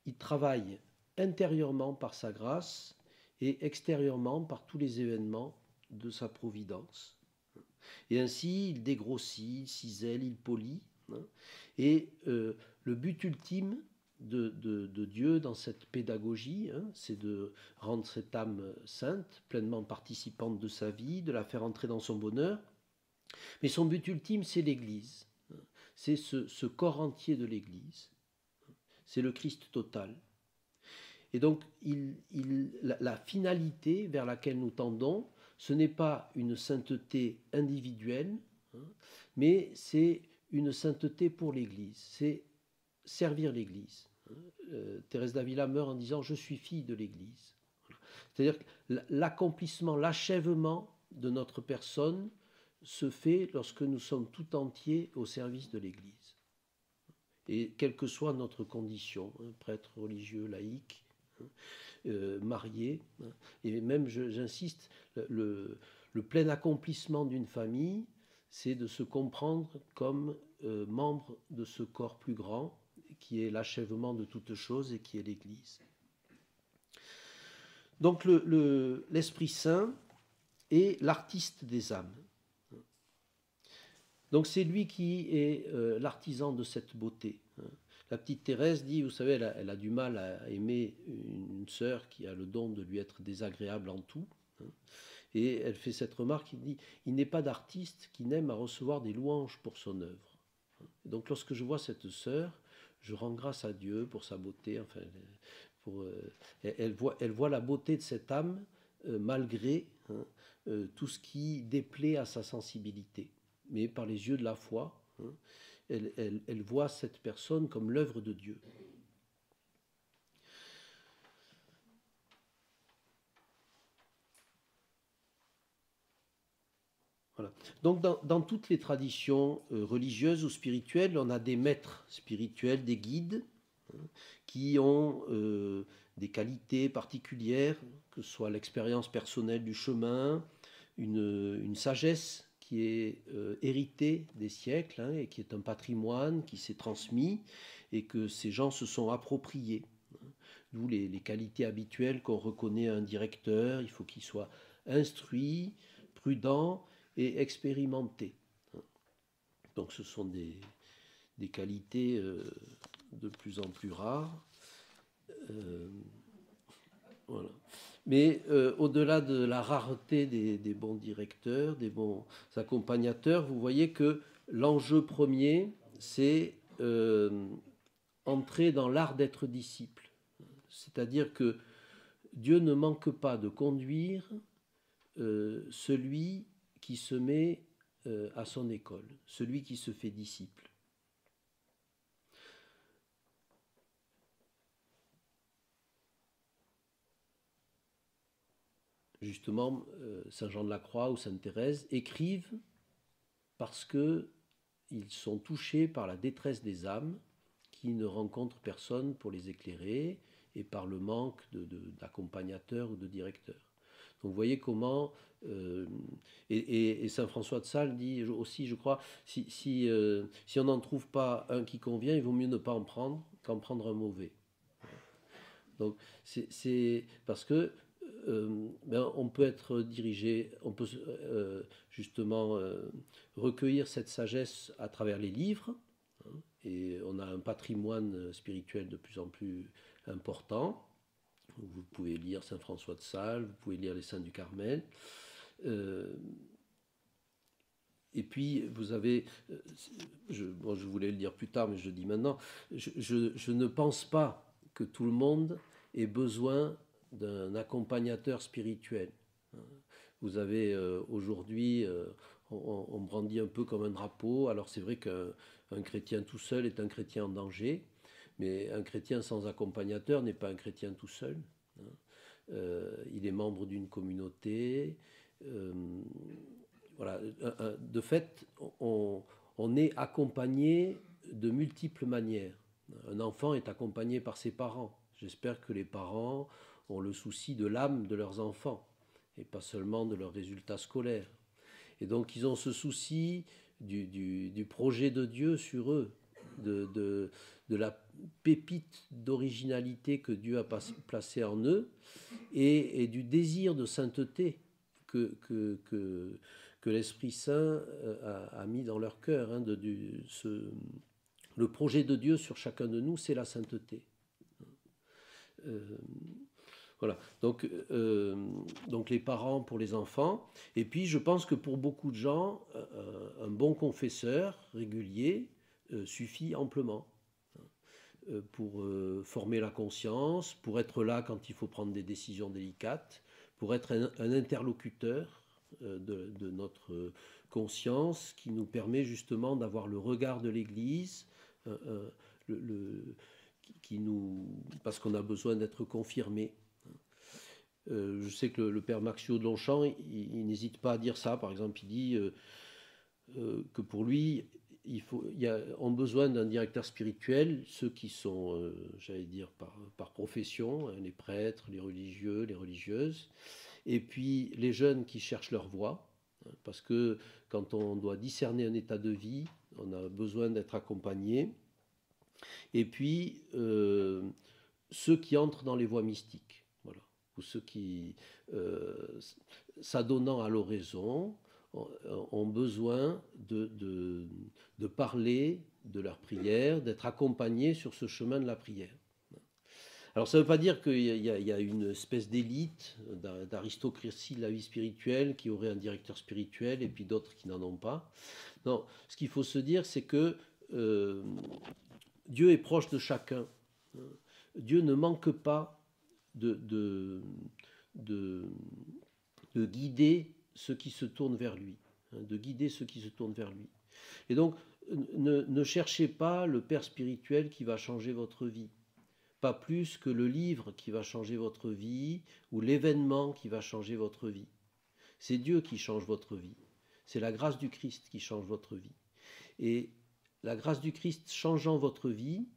C: Il travaille intérieurement par sa grâce et extérieurement par tous les événements de sa providence. Et ainsi, il dégrossit, il cisèle, il polit. Et le but ultime de Dieu dans cette pédagogie, c'est de rendre cette âme sainte, pleinement participante de sa vie, de la faire entrer dans son bonheur. Mais son but ultime, c'est l'Église. C'est ce corps entier de l'Église. C'est le Christ total. Et donc, la finalité vers laquelle nous tendons, ce n'est pas une sainteté individuelle, mais c'est une sainteté pour l'Église. C'est servir l'Église. Thérèse d'Avila meurt en disant « Je suis fille de l'Église ». C'est-à-dire que l'accomplissement, l'achèvement de notre personne se fait lorsque nous sommes tout entiers au service de l'Église. Et quelle que soit notre condition, prêtre, religieux, laïque, marié, et même, j'insiste, le plein accomplissement d'une famille, c'est de se comprendre comme membre de ce corps plus grand, qui est l'achèvement de toutes choses et qui est l'Église. Donc l'Esprit Saint est l'artiste des âmes. Donc c'est lui qui est l'artisan de cette beauté. La petite Thérèse dit, vous savez, elle a du mal à aimer une sœur qui a le don de lui être désagréable en tout. Et elle fait cette remarque, il dit, il n'est pas d'artiste qui n'aime à recevoir des louanges pour son œuvre. Donc lorsque je vois cette sœur, je rends grâce à Dieu pour sa beauté. Enfin, elle voit la beauté de cette âme malgré tout ce qui déplaît à sa sensibilité. Mais par les yeux de la foi, elle voit cette personne comme l'œuvre de Dieu. Voilà. Donc dans toutes les traditions religieuses ou spirituelles, on a des maîtres spirituels, des guides, qui ont des qualités particulières, que ce soit l'expérience personnelle du chemin, une sagesse qui est héritée des siècles, hein, et qui est un patrimoine qui s'est transmis et que ces gens se sont appropriés. D'où les qualités habituelles qu'on reconnaît à un directeur. Il faut qu'il soit instruit, prudent et expérimenté. Donc ce sont des qualités de plus en plus rares. Voilà. Mais au-delà de la rareté des bons directeurs, des bons accompagnateurs, vous voyez que l'enjeu premier, c'est entrer dans l'art d'être disciple. C'est-à-dire que Dieu ne manque pas de conduire celui qui se met à son école, celui qui se fait disciple. Justement, Saint Jean de la Croix ou Sainte Thérèse écrivent parce qu'ils sont touchés par la détresse des âmes qui ne rencontrent personne pour les éclairer et par le manque d'accompagnateurs ou de directeurs. Donc vous voyez comment, et Saint François de Sales dit aussi, je crois, si on n'en trouve pas un qui convient, il vaut mieux ne pas en prendre qu'en prendre un mauvais. Donc c'est parce que on peut être dirigé, on peut justement recueillir cette sagesse à travers les livres, hein, et on a un patrimoine spirituel de plus en plus important. Vous pouvez lire Saint François de Sales, vous pouvez lire les Saints du Carmel. Et puis, vous avez, je voulais le dire plus tard, mais je le dis maintenant, je ne pense pas que tout le monde ait besoin d'un accompagnateur spirituel. Vous avez aujourd'hui, on brandit un peu comme un drapeau. Alors c'est vrai qu'un chrétien tout seul est un chrétien en danger, mais un chrétien sans accompagnateur n'est pas un chrétien tout seul. Il est membre d'une communauté. Voilà. De fait, on est accompagné de multiples manières. Un enfant est accompagné par ses parents. J'espère que les parents ont le souci de l'âme de leurs enfants et pas seulement de leurs résultats scolaires. Et donc ils ont ce souci du projet de Dieu sur eux, de la pépite d'originalité que Dieu a placée en eux et du désir de sainteté que l'Esprit Saint a mis dans leur cœur. Hein, le projet de Dieu sur chacun de nous, c'est la sainteté. Voilà, donc les parents pour les enfants. Et puis je pense que pour beaucoup de gens, un bon confesseur régulier suffit amplement pour former la conscience, pour être là quand il faut prendre des décisions délicates, pour être un interlocuteur de notre conscience qui nous permet justement d'avoir le regard de l'Église, parce qu'on a besoin d'être confirmé. Je sais que le père Maxio de Longchamp, il n'hésite pas à dire ça. Par exemple, il dit que pour lui, ont besoin d'un directeur spirituel, ceux qui sont, j'allais dire, par profession, hein, les prêtres, les religieux, les religieuses, et puis les jeunes qui cherchent leur voie, hein, parce que quand on doit discerner un état de vie, on a besoin d'être accompagné, et puis ceux qui entrent dans les voies mystiques, voilà, ou ceux qui, s'adonnant à l'oraison, ont besoin de parler de leur prière, d'être accompagnés sur ce chemin de la prière. Alors ça ne veut pas dire qu'il y a une espèce d'élite, d'aristocratie de la vie spirituelle qui aurait un directeur spirituel et puis d'autres qui n'en ont pas. Non, ce qu'il faut se dire, c'est que Dieu est proche de chacun. Dieu ne manque pas de guider ceux qui se tournent vers lui, de guider ceux qui se tournent vers lui. Et donc, ne cherchez pas le père spirituel qui va changer votre vie, pas plus que le livre qui va changer votre vie ou l'événement qui va changer votre vie. C'est Dieu qui change votre vie. C'est la grâce du Christ qui change votre vie. Et la grâce du Christ changeant votre vie,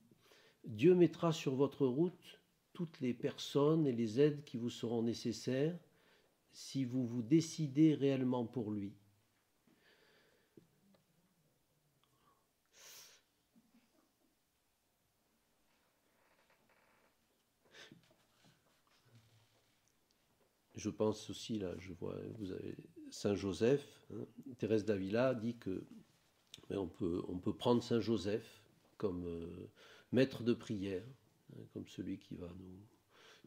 C: Dieu mettra sur votre route toutes les personnes et les aides qui vous seront nécessaires si vous vous décidez réellement pour lui. Je pense aussi, là, je vois, vous avez Saint Joseph, hein, Thérèse d'Avila dit que on peut prendre Saint Joseph comme maître de prière, hein, comme celui qui va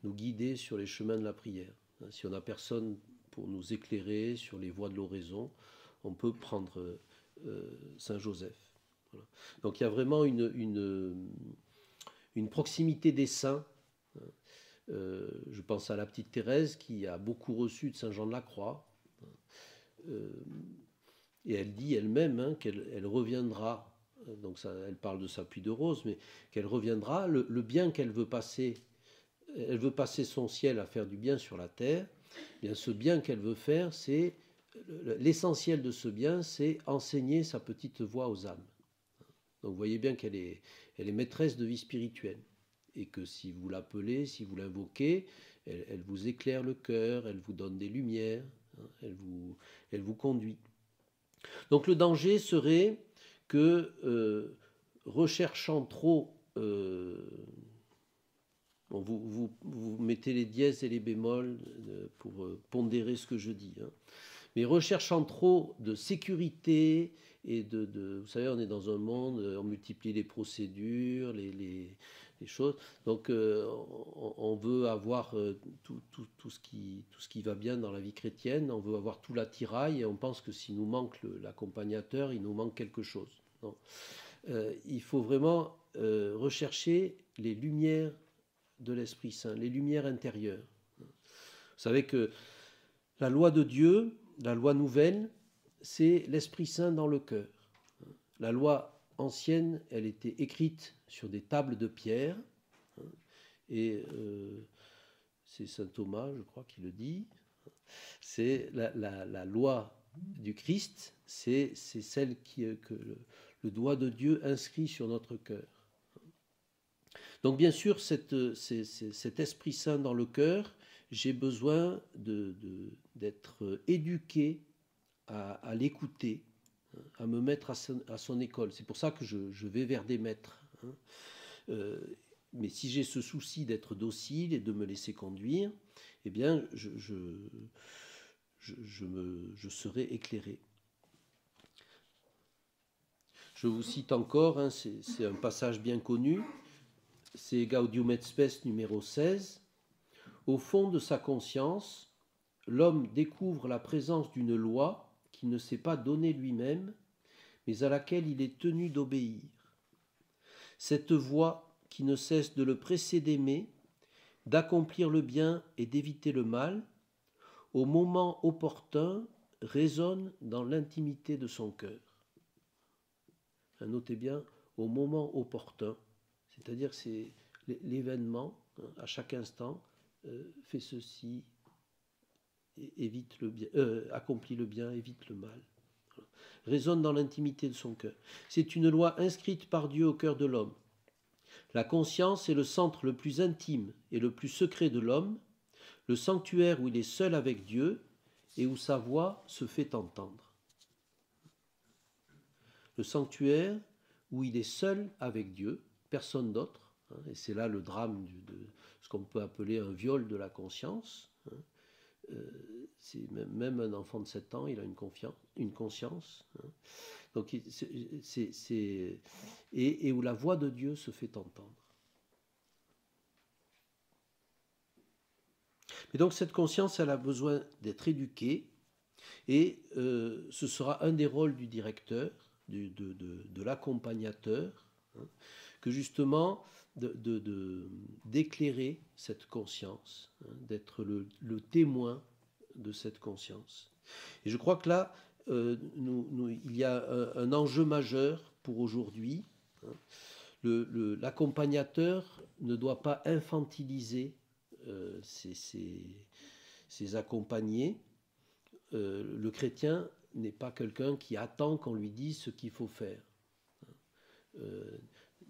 C: nous guider sur les chemins de la prière. Hein, si on n'a personne pour nous éclairer sur les voies de l'oraison, on peut prendre Saint Joseph. Voilà. Donc il y a vraiment une proximité des saints. Hein. Je pense à la petite Thérèse qui a beaucoup reçu de Saint Jean de la Croix. Et elle dit elle-même hein, qu'elle reviendra, donc ça, elle parle de sa pluie de roses, mais qu'elle reviendra, le bien qu'elle veut passer, elle veut passer son ciel à faire du bien sur la terre, eh bien ce bien qu'elle veut faire, c'est l'essentiel de ce bien, c'est enseigner sa petite voix aux âmes. Donc vous voyez bien qu'elle est maîtresse de vie spirituelle. Et que si vous l'appelez, si vous l'invoquez, elle vous éclaire le cœur, elle vous donne des lumières, hein, elle vous conduit. Donc le danger serait que, recherchant trop, bon, vous mettez les dièses et les bémols pour pondérer ce que je dis, hein, mais recherchant trop de sécurité et vous savez, on est dans un monde, on multiplie les procédures, les choses. Donc, on veut avoir tout ce qui va bien dans la vie chrétienne. On veut avoir tout l'attirail et on pense que s'il nous manque l'accompagnateur, il nous manque quelque chose. Non. Il faut vraiment rechercher les lumières de l'Esprit Saint, les lumières intérieures. Vous savez que la loi de Dieu, la loi nouvelle, c'est l'Esprit Saint dans le cœur. La loi ancienne, elle était écrite sur des tables de pierre, hein, et c'est saint Thomas, je crois, qui le dit. C'est la loi du Christ, c'est celle que le doigt de Dieu inscrit sur notre cœur. Donc bien sûr, cet Esprit Saint dans le cœur, j'ai besoin d'être éduqué à l'écouter, à me mettre à son école. C'est pour ça que je vais vers des maîtres. Hein. Mais si j'ai ce souci d'être docile et de me laisser conduire, eh bien, je serai éclairé. Je vous cite encore, hein, c'est un passage bien connu, c'est Gaudium et Spes numéro 16. Au fond de sa conscience, l'homme découvre la présence d'une loi qu'il ne s'est pas donnée lui-même, mais à laquelle il est tenu d'obéir. Cette voie qui ne cesse de le presser d'aimer, d'accomplir le bien et d'éviter le mal, au moment opportun, résonne dans l'intimité de son cœur. Notez bien, au moment opportun, c'est-à-dire c'est l'événement, à chaque instant, fait ceci, évite le bien, accomplit le bien, évite le mal. Résonne dans l'intimité de son cœur. C'est une loi inscrite par Dieu au cœur de l'homme. La conscience est le centre le plus intime et le plus secret de l'homme, le sanctuaire où il est seul avec Dieu et où sa voix se fait entendre. Le sanctuaire où il est seul avec Dieu, personne d'autre, hein, et c'est là le drame de ce qu'on peut appeler un viol de la conscience. Hein. C'est même un enfant de 7 ans, il a une conscience. Hein. Donc, et où la voix de Dieu se fait entendre. Et donc cette conscience, elle a besoin d'être éduquée, et ce sera un des rôles du directeur, de l'accompagnateur, hein, que justement d'éclairer cette conscience, hein, d'être le témoin de cette conscience. Et je crois que là, il y a un enjeu majeur pour aujourd'hui. Hein. L'accompagnateur ne doit pas infantiliser ses accompagnés. Le chrétien n'est pas quelqu'un qui attend qu'on lui dise ce qu'il faut faire.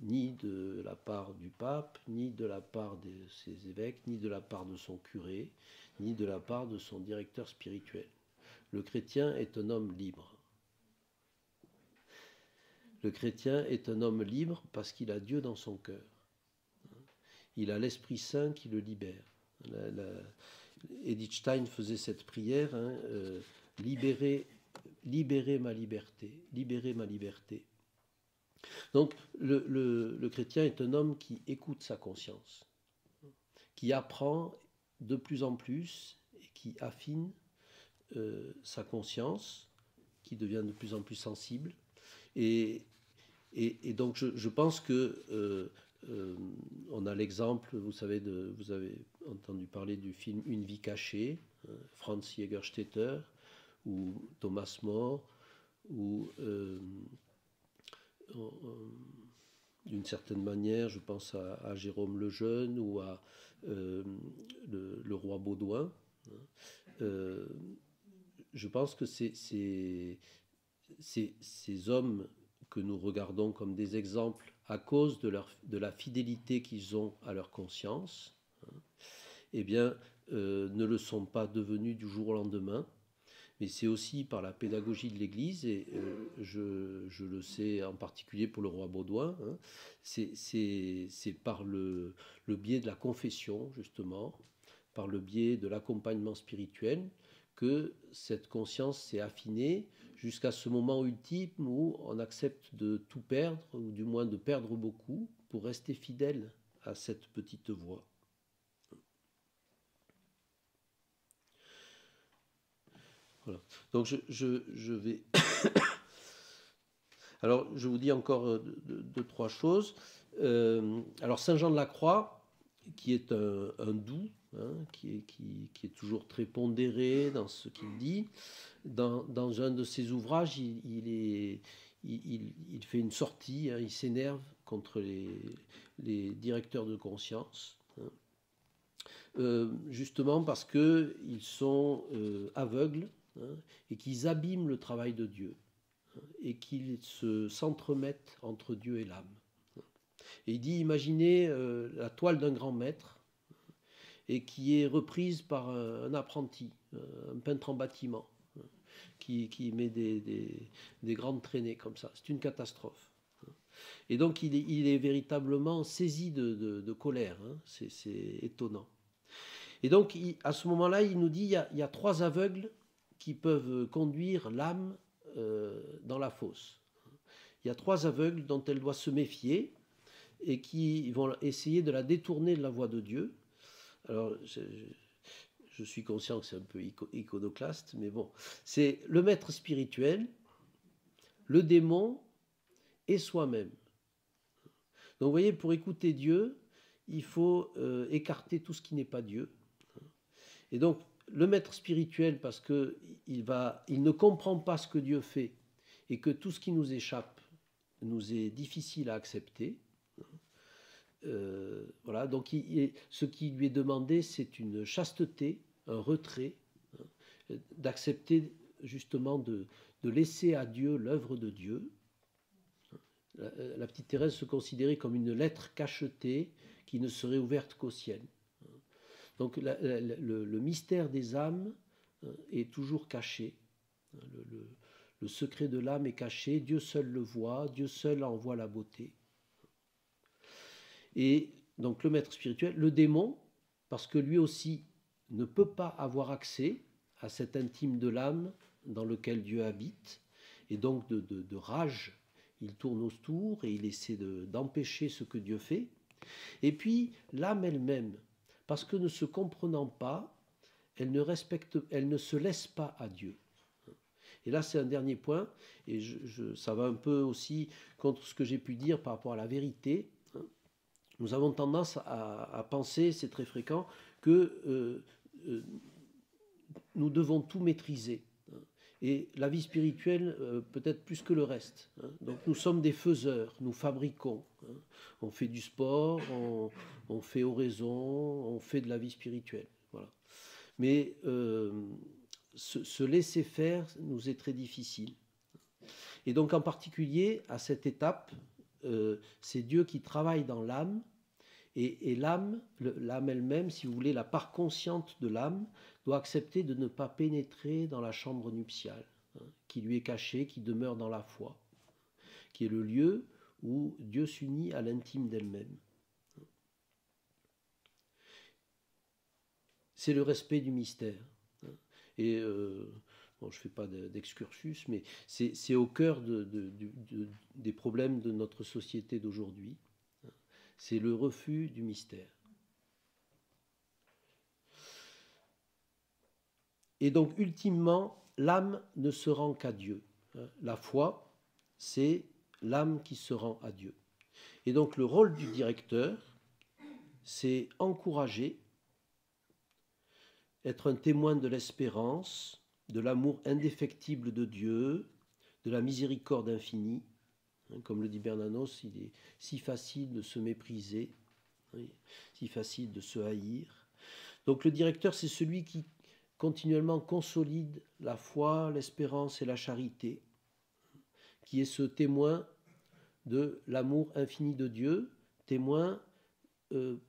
C: Ni de la part du pape, ni de la part de ses évêques, ni de la part de son curé, ni de la part de son directeur spirituel. Le chrétien est un homme libre. Le chrétien est un homme libre parce qu'il a Dieu dans son cœur. Il a l'Esprit Saint qui le libère. Edith Stein faisait cette prière, libérez ma liberté, libérez ma liberté. Donc le chrétien est un homme qui écoute sa conscience, qui apprend de plus en plus et qui affine sa conscience, qui devient de plus en plus sensible. Et donc je pense que on a l'exemple, vous avez entendu parler du film Une vie cachée, Franz Jägerstätter, ou Thomas More, ou d'une certaine manière, je pense à Jérôme Lejeune ou à le roi Baudouin. Je pense que ces hommes que nous regardons comme des exemples à cause de la fidélité qu'ils ont à leur conscience, eh bien, ne le sont pas devenus du jour au lendemain. Mais c'est aussi par la pédagogie de l'Église, et je le sais en particulier pour le roi Baudouin, c'est par le biais de la confession, justement, par le biais de l'accompagnement spirituel, que cette conscience s'est affinée jusqu'à ce moment ultime où on accepte de tout perdre, ou du moins de perdre beaucoup, pour rester fidèle à cette petite voie. Voilà. Donc je vais... Alors je vous dis encore deux, trois choses. Alors Saint Jean de la Croix, qui est un doux, qui est toujours très pondéré dans ce qu'il dit, dans un de ses ouvrages, il fait une sortie, il s'énerve contre les directeurs de conscience, justement parce qu'ils sont aveugles, et qu'ils abîment le travail de Dieu, et qu'ils s'entremettent entre Dieu et l'âme. Et il dit, imaginez la toile d'un grand maître, et qui est reprise par un apprenti, un peintre en bâtiment, qui met des grandes traînées comme ça. C'est une catastrophe. Et donc il est véritablement saisi de colère. C'est étonnant. Et donc à ce moment-là, il nous dit, il y a trois aveugles qui peuvent conduire l'âme dans la fosse. Il y a trois aveugles dont elle doit se méfier et qui vont essayer de la détourner de la voie de Dieu. Alors, je suis conscient que c'est un peu iconoclaste, mais bon, c'est le maître spirituel, le démon et soi-même. Donc, vous voyez, pour écouter Dieu, il faut écarter tout ce qui n'est pas Dieu. Et donc, le maître spirituel, parce qu'il ne comprend pas ce que Dieu fait et que tout ce qui nous échappe nous est difficile à accepter. Voilà, donc ce qui lui est demandé, c'est une chasteté, un retrait, d'accepter justement de laisser à Dieu l'œuvre de Dieu. La petite Thérèse se considérait comme une lettre cachetée qui ne serait ouverte qu'au ciel. Donc le mystère des âmes est toujours caché. Le secret de l'âme est caché, Dieu seul le voit, Dieu seul en voit la beauté. Et donc le maître spirituel, le démon, parce que lui aussi ne peut pas avoir accès à cet intime de l'âme dans lequel Dieu habite, et donc de rage, il tourne autour et il essaie d'empêcher ce que Dieu fait. Et puis l'âme elle-même, parce que ne se comprenant pas, elle ne se laisse pas à Dieu. Et là, c'est un dernier point, et ça va un peu aussi contre ce que j'ai pu dire par rapport à la vérité. Nous avons tendance à penser, c'est très fréquent, que nous devons tout maîtriser. Et la vie spirituelle, peut-être plus que le reste. Donc nous sommes des faiseurs, nous fabriquons. On fait du sport, on fait oraison, on fait de la vie spirituelle. Voilà. Mais se laisser faire nous est très difficile. Et donc en particulier, à cette étape, c'est Dieu qui travaille dans l'âme, et l'âme elle-même, si vous voulez, la part consciente de l'âme, doit accepter de ne pas pénétrer dans la chambre nuptiale, qui lui est cachée, qui demeure dans la foi, qui est le lieu où Dieu s'unit à l'intime d'elle-même. C'est le respect du mystère. Et bon, je ne fais pas d'excursus, mais c'est au cœur des problèmes de notre société d'aujourd'hui. C'est le refus du mystère. Et donc, ultimement, l'âme ne se rend qu'à Dieu. La foi, c'est l'âme qui se rend à Dieu. Et donc, le rôle du directeur, c'est encourager, être un témoin de l'espérance, de l'amour indéfectible de Dieu, de la miséricorde infinie. Comme le dit Bernanos, il est si facile de se mépriser, si facile de se haïr. Donc le directeur, c'est celui qui continuellement consolide la foi, l'espérance et la charité, qui est ce témoin de l'amour infini de Dieu, témoin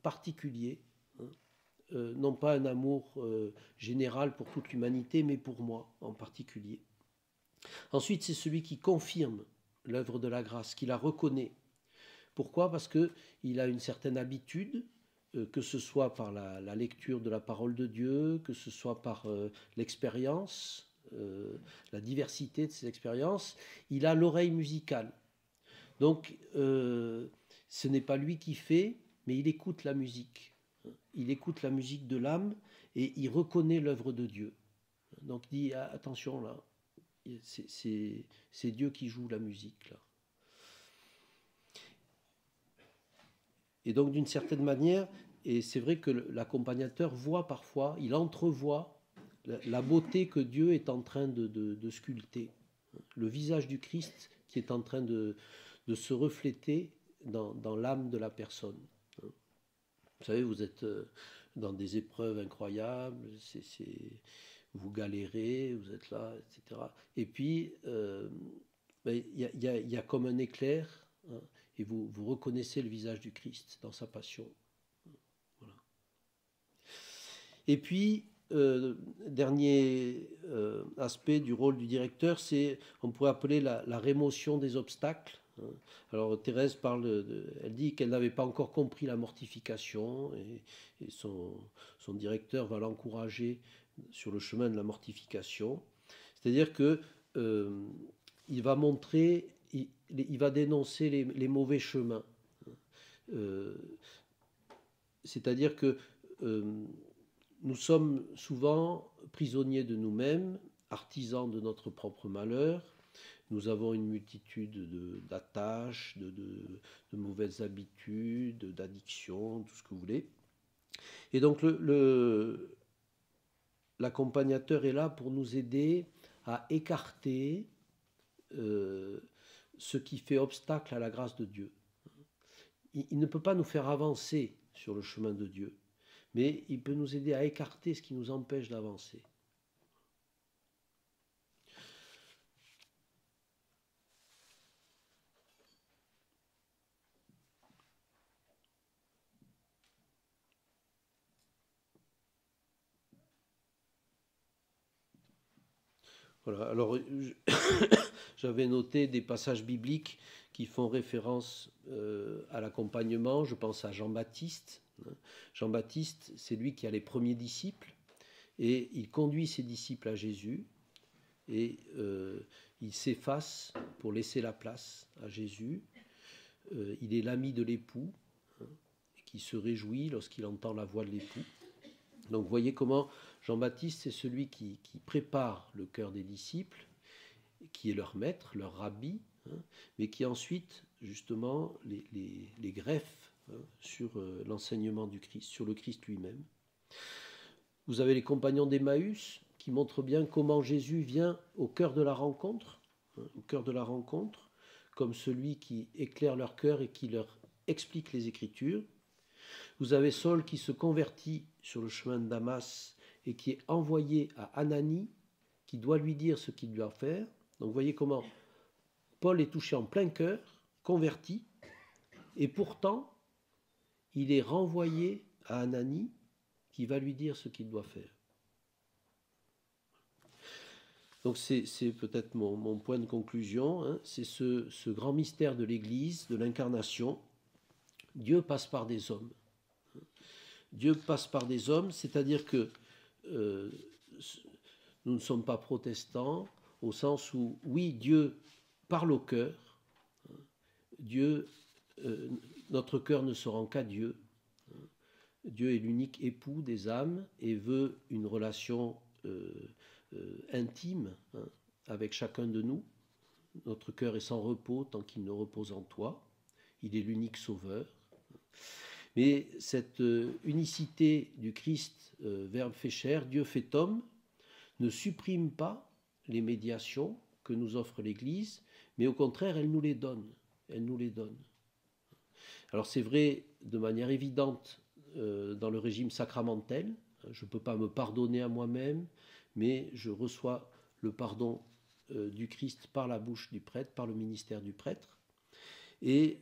C: particulier, non pas un amour général pour toute l'humanité, mais pour moi en particulier. Ensuite, c'est celui qui confirme l'œuvre de la grâce, qui la reconnaît. Pourquoi ? Parce qu'il a une certaine habitude, que ce soit par la lecture de la parole de Dieu, que ce soit par l'expérience, la diversité de ses expériences. Il a l'oreille musicale. Donc, ce n'est pas lui qui fait, mais il écoute la musique. Il écoute la musique de l'âme et il reconnaît l'œuvre de Dieu. Donc, il dit, attention là, c'est Dieu qui joue la musique là. Et donc d'une certaine manière, et c'est vrai que l'accompagnateur voit parfois, il entrevoit la beauté que Dieu est en train de sculpter, le visage du Christ qui est en train de se refléter dans l'âme de la personne. Vous savez, vous êtes dans des épreuves incroyables, vous galérez, vous êtes là, etc. Et puis, il y a comme un éclair, hein, et vous reconnaissez le visage du Christ dans sa passion. Voilà. Et puis, dernier aspect du rôle du directeur, c'est, on pourrait appeler la rémotion des obstacles. Alors Thérèse elle dit qu'elle n'avait pas encore compris la mortification, et son directeur va l'encourager sur le chemin de la mortification. C'est-à-dire que il va montrer, il va dénoncer les mauvais chemins. C'est-à-dire que nous sommes souvent prisonniers de nous-mêmes, artisans de notre propre malheur. Nous avons une multitude d'attaches, de mauvaises habitudes, d'addictions, tout ce que vous voulez. Et donc l'accompagnateur est là pour nous aider à écarter ce qui fait obstacle à la grâce de Dieu. Il ne peut pas nous faire avancer sur le chemin de Dieu, mais il peut nous aider à écarter ce qui nous empêche d'avancer. Voilà, alors j'avais noté des passages bibliques qui font référence à l'accompagnement. Je pense à Jean-Baptiste. Jean-Baptiste, c'est lui qui a les premiers disciples, et il conduit ses disciples à Jésus, et il s'efface pour laisser la place à Jésus. Il est l'ami de l'époux, qui se réjouit lorsqu'il entend la voix de l'époux. Donc vous voyez comment Jean-Baptiste, c'est celui qui prépare le cœur des disciples, qui est leur maître, leur rabbi, mais qui ensuite, justement, les greffe sur l'enseignement du Christ, sur le Christ lui-même. Vous avez les compagnons d'Emmaüs qui montrent bien comment Jésus vient au cœur de la rencontre, comme celui qui éclaire leur cœur et qui leur explique les Écritures. Vous avez Saul qui se convertit sur le chemin de Damas et qui est envoyé à Ananie qui doit lui dire ce qu'il doit faire. Donc vous voyez comment Paul est touché en plein cœur, converti, et pourtant il est renvoyé à Ananie qui va lui dire ce qu'il doit faire. Donc c'est peut-être mon point de conclusion, hein. C'est ce grand mystère de l'Église, de l'incarnation. Dieu passe par des hommes. Dieu passe par des hommes, c'est-à-dire que nous ne sommes pas protestants, au sens où, oui, Dieu parle au cœur. Dieu, notre cœur ne se rend qu'à Dieu. Dieu est l'unique époux des âmes et veut une relation intime, hein, avec chacun de nous. Notre cœur est sans repos tant qu'il ne repose en toi. Il est l'unique sauveur. Mais cette unicité du Christ, Verbe fait chair, Dieu fait homme, ne supprime pas les médiations que nous offre l'Église, mais au contraire, elle nous les donne. Elle nous les donne. Alors c'est vrai de manière évidente dans le régime sacramentel. Je ne peux pas me pardonner à moi-même, mais je reçois le pardon du Christ par la bouche du prêtre, par le ministère du prêtre. Et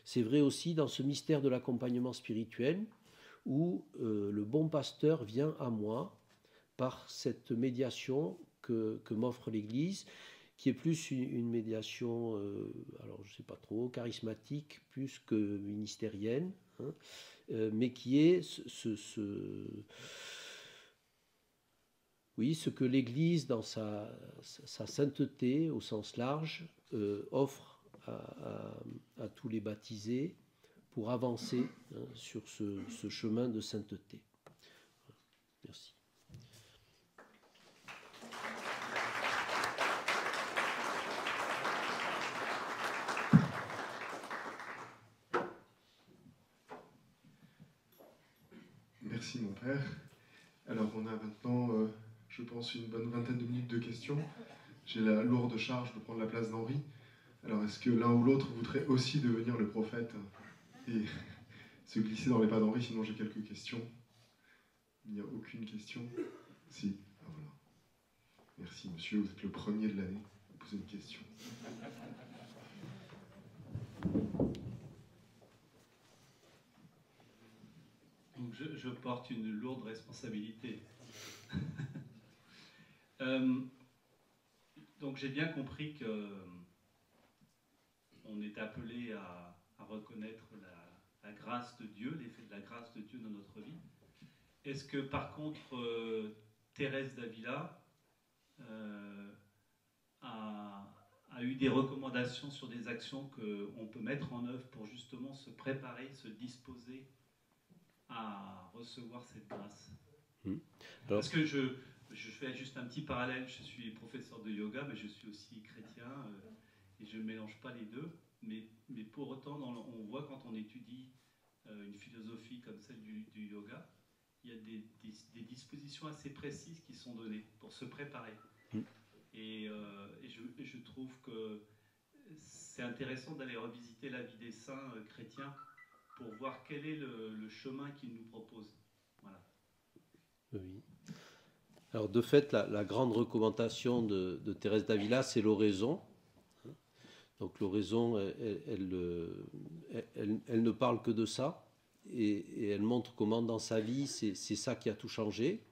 C: c'est vrai aussi dans ce mystère de l'accompagnement spirituel où le bon pasteur vient à moi par cette médiation que m'offre l'Église, qui est plus une médiation, alors je ne sais pas trop, charismatique, plus que ministérienne, hein, mais qui est ce que l'Église, dans sa sainteté au sens large, offre à tous les baptisés pour avancer, hein, sur ce chemin de sainteté. Merci.
B: Merci mon père. Alors on a maintenant, je pense, une bonne vingtaine de minutes de questions. J'ai la lourde charge de prendre la place d'Henri. Alors est-ce que l'un ou l'autre voudrait aussi devenir le prophète et se glisser dans les pas d'Henri? Sinon j'ai quelques questions. Il n'y a aucune question? Si, ah, voilà. Merci monsieur, vous êtes le premier de l'année à poser une question.
D: Donc je porte une lourde responsabilité. Donc j'ai bien compris que on est appelé à reconnaître la grâce de Dieu, l'effet de la grâce de Dieu dans notre vie. Est-ce que par contre Thérèse d'Avila a eu des recommandations sur des actions qu'on peut mettre en œuvre pour justement se préparer, se disposer à recevoir cette grâce? Parce que je fais juste un petit parallèle, je suis professeur de yoga, mais je suis aussi chrétien, et je ne mélange pas les deux, mais pour autant, on voit quand on étudie une philosophie comme celle du yoga, il y a des dispositions assez précises qui sont données pour se préparer. Et je trouve que c'est intéressant d'aller revisiter la vie des saints chrétiens pour voir quel est le chemin qu'ils nous proposent. Voilà. Oui.
C: Alors de fait, la grande recommandation de Thérèse d'Avila, c'est l'oraison. Donc l'oraison, elle ne parle que de ça, et elle montre comment dans sa vie, c'est ça qui a tout changé.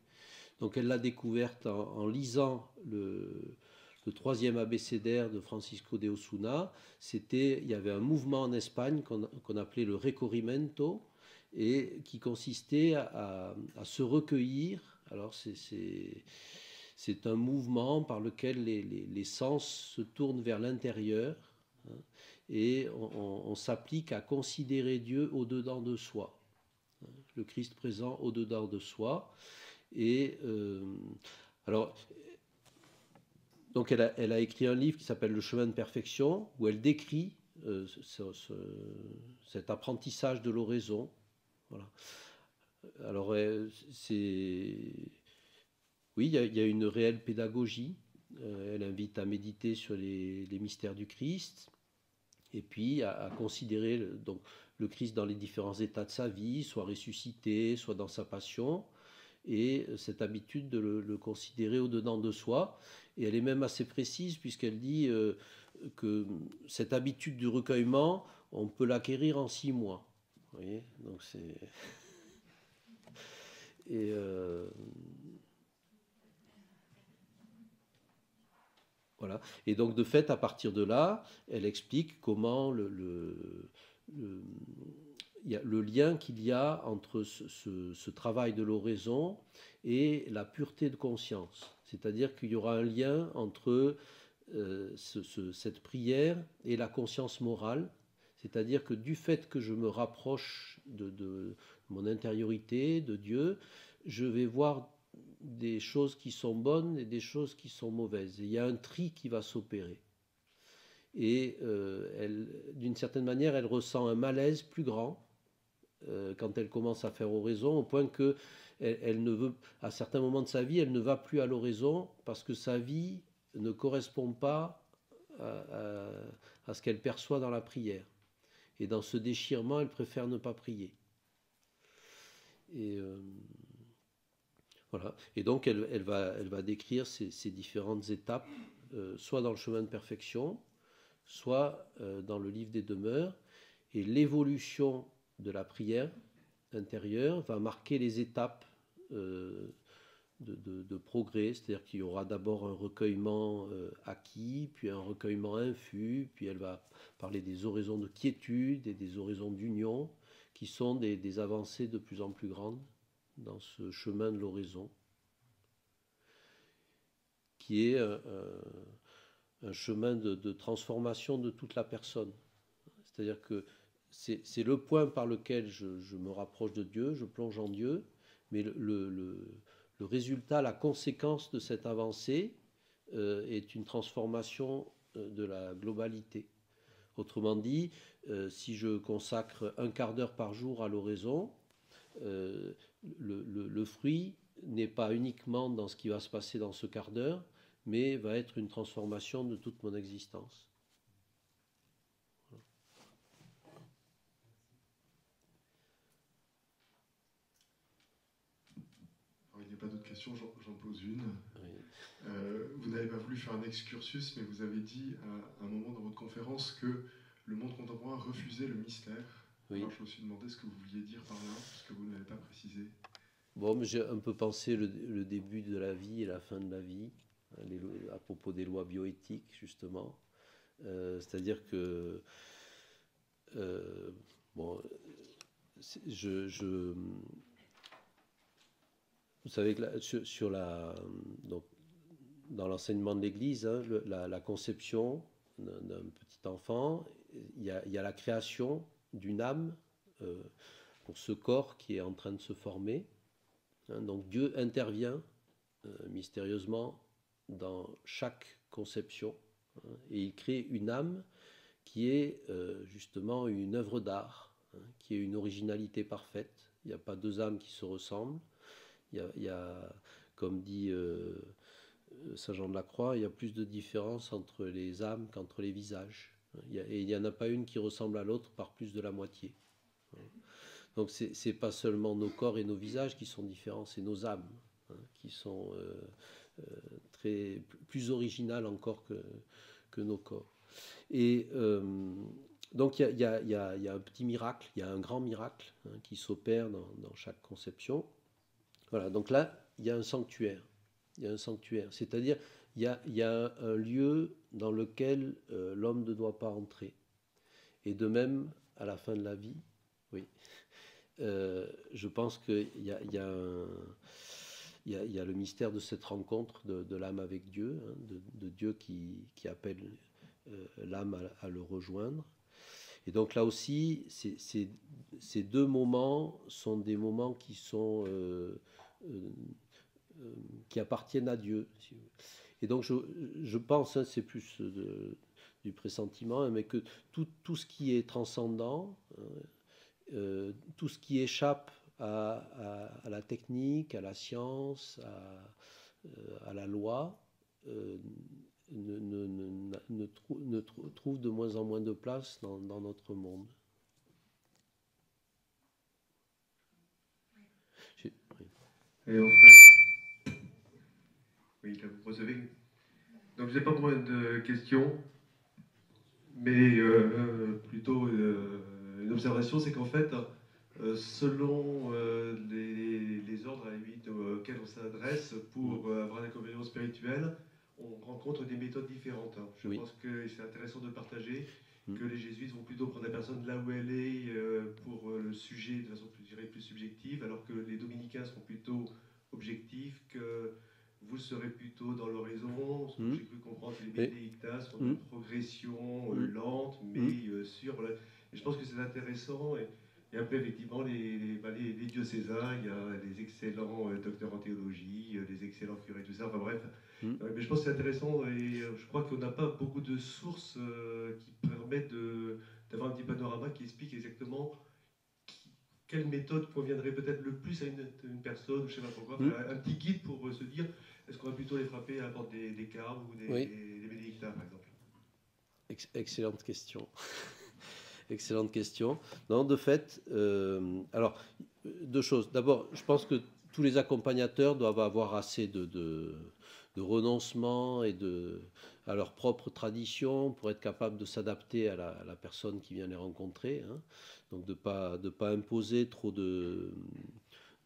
C: Donc elle l'a découverte en lisant le troisième abécédaire de Francisco de Osuna. Il y avait un mouvement en Espagne qu'on appelait le Recorrimento, et qui consistait à se recueillir. Alors c'est un mouvement par lequel les sens se tournent vers l'intérieur, hein, et on s'applique à considérer Dieu au-dedans de soi, hein, le Christ présent au-dedans de soi. Et alors, donc elle a écrit un livre qui s'appelle Le chemin de perfection, où elle décrit cet apprentissage de l'oraison. Voilà. Alors, oui, il y a une réelle pédagogie. Elle invite à méditer sur les mystères du Christ, et puis à considérer donc le Christ dans les différents états de sa vie, soit ressuscité, soit dans sa passion. et cette habitude de le considérer au-dedans de soi. Et elle est même assez précise puisqu'elle dit que cette habitude du recueillement, on peut l'acquérir en 6 mois. Vous voyez, donc c'est... Et voilà. Et donc de fait, à partir de là, elle explique comment il y a le lien qu'il y a entre ce travail de l'oraison et la pureté de conscience. C'est-à-dire qu'il y aura un lien entre cette prière et la conscience morale. C'est-à-dire que du fait que je me rapproche de mon intériorité, de Dieu, je vais voir des choses qui sont bonnes et des choses qui sont mauvaises. Et il y a un tri qui va s'opérer. Et d'une certaine manière, elle ressent un malaise plus grand quand elle commence à faire oraison, au point que elle ne veut, à certains moments de sa vie, elle ne va plus à l'oraison parce que sa vie ne correspond pas à ce qu'elle perçoit dans la prière. Et dans ce déchirement, elle préfère ne pas prier. Et voilà. Et donc, elle va décrire ces différentes étapes, soit dans le chemin de perfection, soit dans le livre des demeures. Et l'évolution de la prière intérieure va marquer les étapes de progrès, c'est-à-dire qu'il y aura d'abord un recueillement acquis, puis un recueillement infus, puis elle va parler des oraisons de quiétude et des oraisons d'union, qui sont des avancées de plus en plus grandes dans ce chemin de l'oraison, qui est un chemin de transformation de toute la personne. C'est-à-dire que c'est le point par lequel je me rapproche de Dieu, je plonge en Dieu, mais le résultat, la conséquence de cette avancée est une transformation de la globalité. Autrement dit, si je consacre un quart d'heure par jour à l'oraison, le fruit n'est pas uniquement dans ce qui va se passer dans ce quart d'heure, mais va être une transformation de toute mon existence.
B: Alors, il n'y a pas d'autres questions, j'en pose une.
C: Oui.
B: Vous n'avez pas voulu faire un excursus, mais vous avez dit à un moment dans votre conférence que le monde contemporain refusait le mystère.
C: Oui.
B: Alors je me suis demandé ce que vous vouliez dire par là, parce que vous ne l'avez pas précisé.
C: Bon, mais j'ai un peu pensé le début de la vie et la fin de la vie, à propos des lois bioéthiques, justement. C'est-à-dire que, bon, vous savez que donc, dans l'enseignement de l'Église, hein, la conception d'un petit enfant, il y a la création d'une âme pour ce corps qui est en train de se former. Hein, donc Dieu intervient mystérieusement dans chaque conception, hein, et il crée une âme qui est justement une œuvre d'art, hein, qui est une originalité parfaite. Il n'y a pas deux âmes qui se ressemblent. Il y a, comme dit Saint Jean de la Croix, il y a plus de différence entre les âmes qu'entre les visages. Et il n'y en a pas une qui ressemble à l'autre par plus de la moitié. Donc c'est pas seulement nos corps et nos visages qui sont différents, c'est nos âmes, hein, qui sont plus originales encore que nos corps. Et donc il y a un petit miracle, il y a un grand miracle, hein, qui s'opère dans chaque conception. Voilà, donc là, il y a un sanctuaire. Il y a un sanctuaire, c'est-à-dire il y a un lieu dans lequel l'homme ne doit pas entrer. Et de même, à la fin de la vie, oui. Je pense qu'il y a le mystère de cette rencontre de l'âme avec Dieu, hein, de Dieu qui appelle l'âme à le rejoindre. Et donc là aussi, ces deux moments sont des moments qui sont qui appartiennent à Dieu. Et donc je pense, hein, c'est plus du pressentiment, hein, mais que tout ce qui est transcendant, tout ce qui échappe à la technique, à la science, à la loi, trouve de moins en moins de place dans notre monde.
B: Oui.
E: Et en fait, oui, là vous recevez. Donc je n'ai pas vraiment de questions, mais plutôt une observation, c'est qu'en fait, selon les ordres à la limite auxquels on s'adresse pour avoir un accompagnement spirituel, on rencontre des méthodes différentes. Je pense que c'est intéressant de partager que les jésuites vont plutôt prendre la personne là où elle est pour le sujet de façon je dirais, plus subjective, alors que les dominicains seront plutôt objectifs, que vous serez plutôt dans l'horizon. Ce que j'ai cru comprendre, que les bénédictins sont une progression lente, mais sûre. Voilà. Et je pense que c'est intéressant. Et après, effectivement, les diocésains, il y a les excellents docteurs en théologie, les excellents curés, tout ça. Enfin bref, mais je pense que c'est intéressant et je crois qu'on n'a pas beaucoup de sources qui permettent d'avoir un petit panorama qui explique exactement quelle méthode conviendrait peut-être le plus à une personne, je ne sais pas pourquoi, un petit guide pour se dire est-ce qu'on va plutôt les frapper à la porte des carmes ou des bénédictins, par exemple.
C: Excellente question. Excellente question. Non, de fait, alors, deux choses. D'abord, je pense que tous les accompagnateurs doivent avoir assez de renoncement et à leur propre tradition pour être capable de s'adapter à la personne qui vient les rencontrer. Hein. Donc, de pas imposer trop de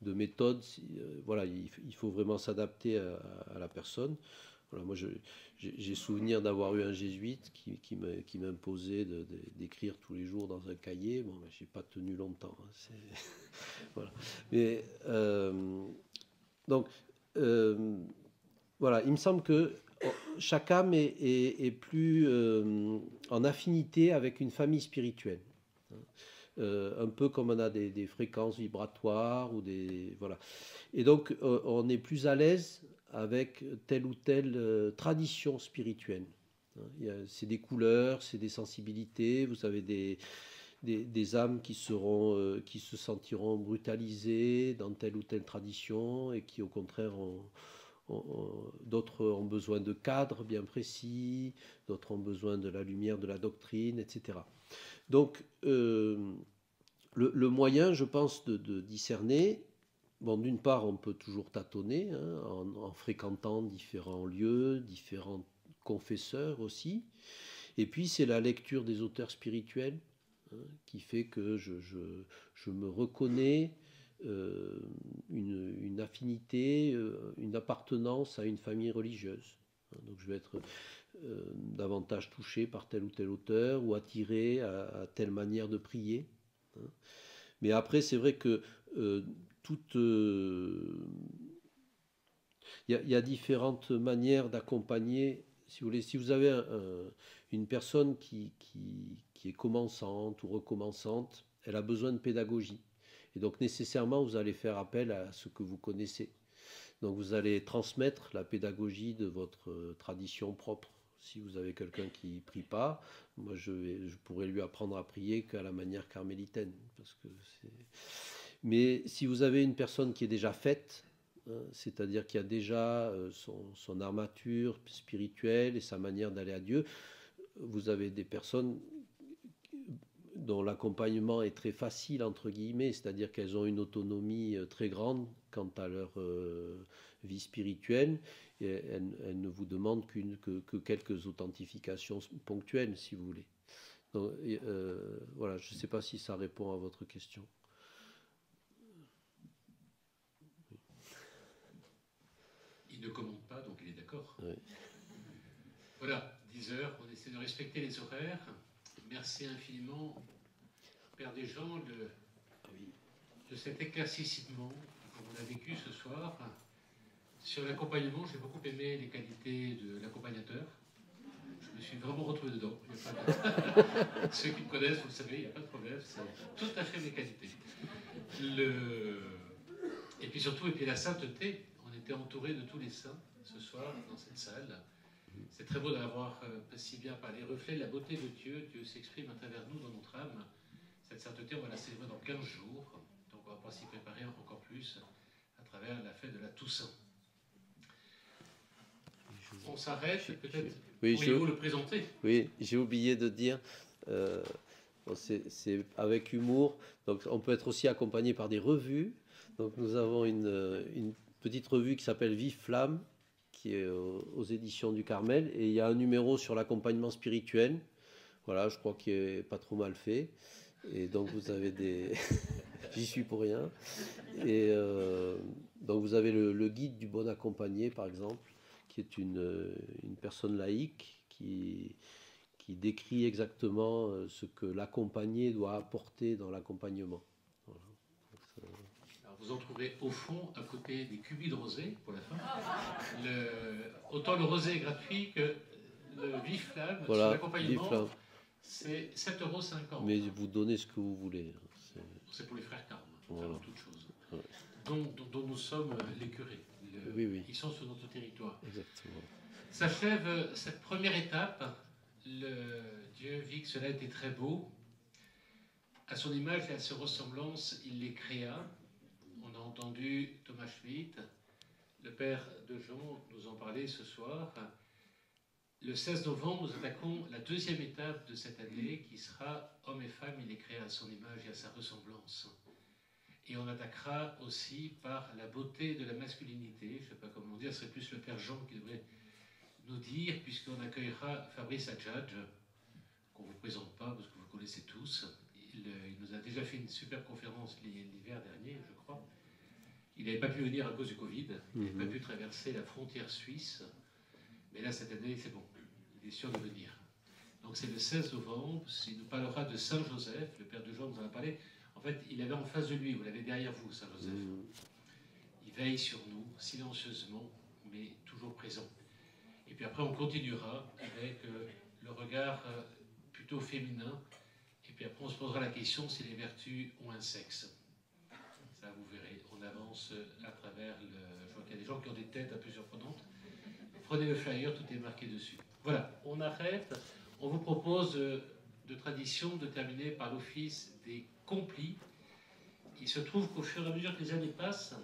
C: méthodes. Voilà, il faut vraiment s'adapter à la personne. Voilà, moi, j'ai souvenir d'avoir eu un jésuite qui m'imposait d'écrire tous les jours dans un cahier. Bon, ben, j'ai pas tenu longtemps. Hein, voilà. Mais donc, voilà, il me semble que chaque âme est plus en affinité avec une famille spirituelle. Un peu comme on a des fréquences vibratoires ou des voilà. Et donc, on est plus à l'aise avec telle ou telle tradition spirituelle. C'est des couleurs, c'est des sensibilités. Vous avez des âmes qui se sentiront brutalisées dans telle ou telle tradition et qui, au contraire, d'autres ont besoin de cadres bien précis, d'autres ont besoin de la lumière de la doctrine, etc. Donc, le moyen, je pense, de discerner. Bon, d'une part, on peut toujours tâtonner hein, en fréquentant différents lieux, différents confesseurs aussi. Et puis, c'est la lecture des auteurs spirituels hein, qui fait que je me reconnais une affinité, une appartenance à une famille religieuse. Donc, je vais être davantage touché par tel ou tel auteur ou attiré à telle manière de prier. Hein. Mais après, c'est vrai que il y a différentes manières d'accompagner. Si vous voulez, si vous avez une personne qui est commençante ou recommençante, elle a besoin de pédagogie. Et donc nécessairement, vous allez faire appel à ce que vous connaissez. Donc vous allez transmettre la pédagogie de votre tradition propre. Si vous avez quelqu'un qui ne prie pas, moi je pourrais lui apprendre à prier qu'à la manière carmélitaine. Parce que mais si vous avez une personne qui est déjà faite, hein, c'est-à-dire qui a déjà son armature spirituelle et sa manière d'aller à Dieu, vous avez des personnes dont l'accompagnement est très facile, entre guillemets, c'est-à-dire qu'elles ont une autonomie très grande quant à leur vie spirituelle, et elles ne vous demandent que quelques authentifications ponctuelles, si vous voulez. Donc, voilà, je ne sais pas si ça répond à votre question.
A: Il ne commente pas, donc il est d'accord.
C: Oui.
A: Voilà, 10 heures, on essaie de respecter les horaires. Merci infiniment, Père Desjean, de cet éclaircissement qu'on a vécu ce soir. Sur l'accompagnement, j'ai beaucoup aimé les qualités de l'accompagnateur. Je me suis vraiment retrouvé dedans. Ceux qui me connaissent, vous le savez, il n'y a pas de problème, c'est tout à fait mes qualités. Et puis surtout, la sainteté. On était entouré de tous les saints ce soir dans cette salle. C'est très beau d'avoir si bien par les reflets de la beauté de Dieu. Dieu s'exprime à travers nous dans notre âme. Cette sainteté, on va la célébrer dans 15 jours. Donc on va pouvoir s'y préparer encore plus à travers la fête de la Toussaint. On s'arrête, peut-être pourriez-vous le présenter?
C: Oui, j'ai oublié de dire, c'est avec humour. Donc on peut être aussi accompagné par des revues. Donc nous avons une petite revue qui s'appelle Vive Flamme, qui est aux éditions du Carmel. Et il y a un numéro sur l'accompagnement spirituel. Voilà, je crois qu'il est pas trop mal fait. Et donc vous avez des... J'y suis pour rien. Et donc vous avez le guide du bon accompagné, par exemple, qui est une personne laïque qui décrit exactement ce que l'accompagné doit apporter dans l'accompagnement. Voilà.
A: Alors vous en trouverez au fond, à côté des cubis de rosé, pour la fin. Autant le rosé est gratuit que le Vive Flamme,
C: Voilà,
A: sur l'accompagnement,
C: Flamme.
A: c'est 7,50 €.
C: Mais vous donnez ce que vous voulez.
A: C'est pour les frères Carmes,
C: voilà.
A: avant toute chose.
C: Ouais.
A: Dont nous sommes les curés.
C: Oui, oui.
A: Ils sont sur notre territoire.
C: Exactement.
A: S'achève cette première étape. Dieu vit que cela était très beau. À son image et à sa ressemblance, il les créa. On a entendu Thomas Schmitt, le père de Jean, nous en parler ce soir. Le 16 novembre, nous attaquons la deuxième étape de cette année qui sera Homme et femme, il les créa à son image et à sa ressemblance. Et on attaquera aussi par la beauté de la masculinité. Je ne sais pas comment dire, ce serait plus le père Jean qui devrait nous dire, puisqu'on accueillera Fabrice Adjadj, qu'on ne vous présente pas parce que vous connaissez tous. Il nous a déjà fait une super conférence l'hiver dernier, je crois. Il n'avait pas pu venir à cause du Covid, il n'avait pas pu traverser la frontière suisse. Mais là, cette année, c'est bon, il est sûr de venir. Donc c'est le 16 novembre, il nous parlera de Saint Joseph, le père de Jean nous en a parlé. En fait, il avait en face de lui, vous l'avez derrière vous, Saint Joseph. Il veille sur nous, silencieusement, mais toujours présent. Et puis après, on continuera avec le regard plutôt féminin. Et puis après, on se posera la question si les vertus ont un sexe. Ça, vous verrez. On avance à travers le... Je vois qu'il y a des gens qui ont des têtes un peu surprenantes. Prenez le flyer, tout est marqué dessus. Voilà, on arrête. On vous propose de tradition de terminer par l'office des complis. Il se trouve qu'au fur et à mesure que les années passent,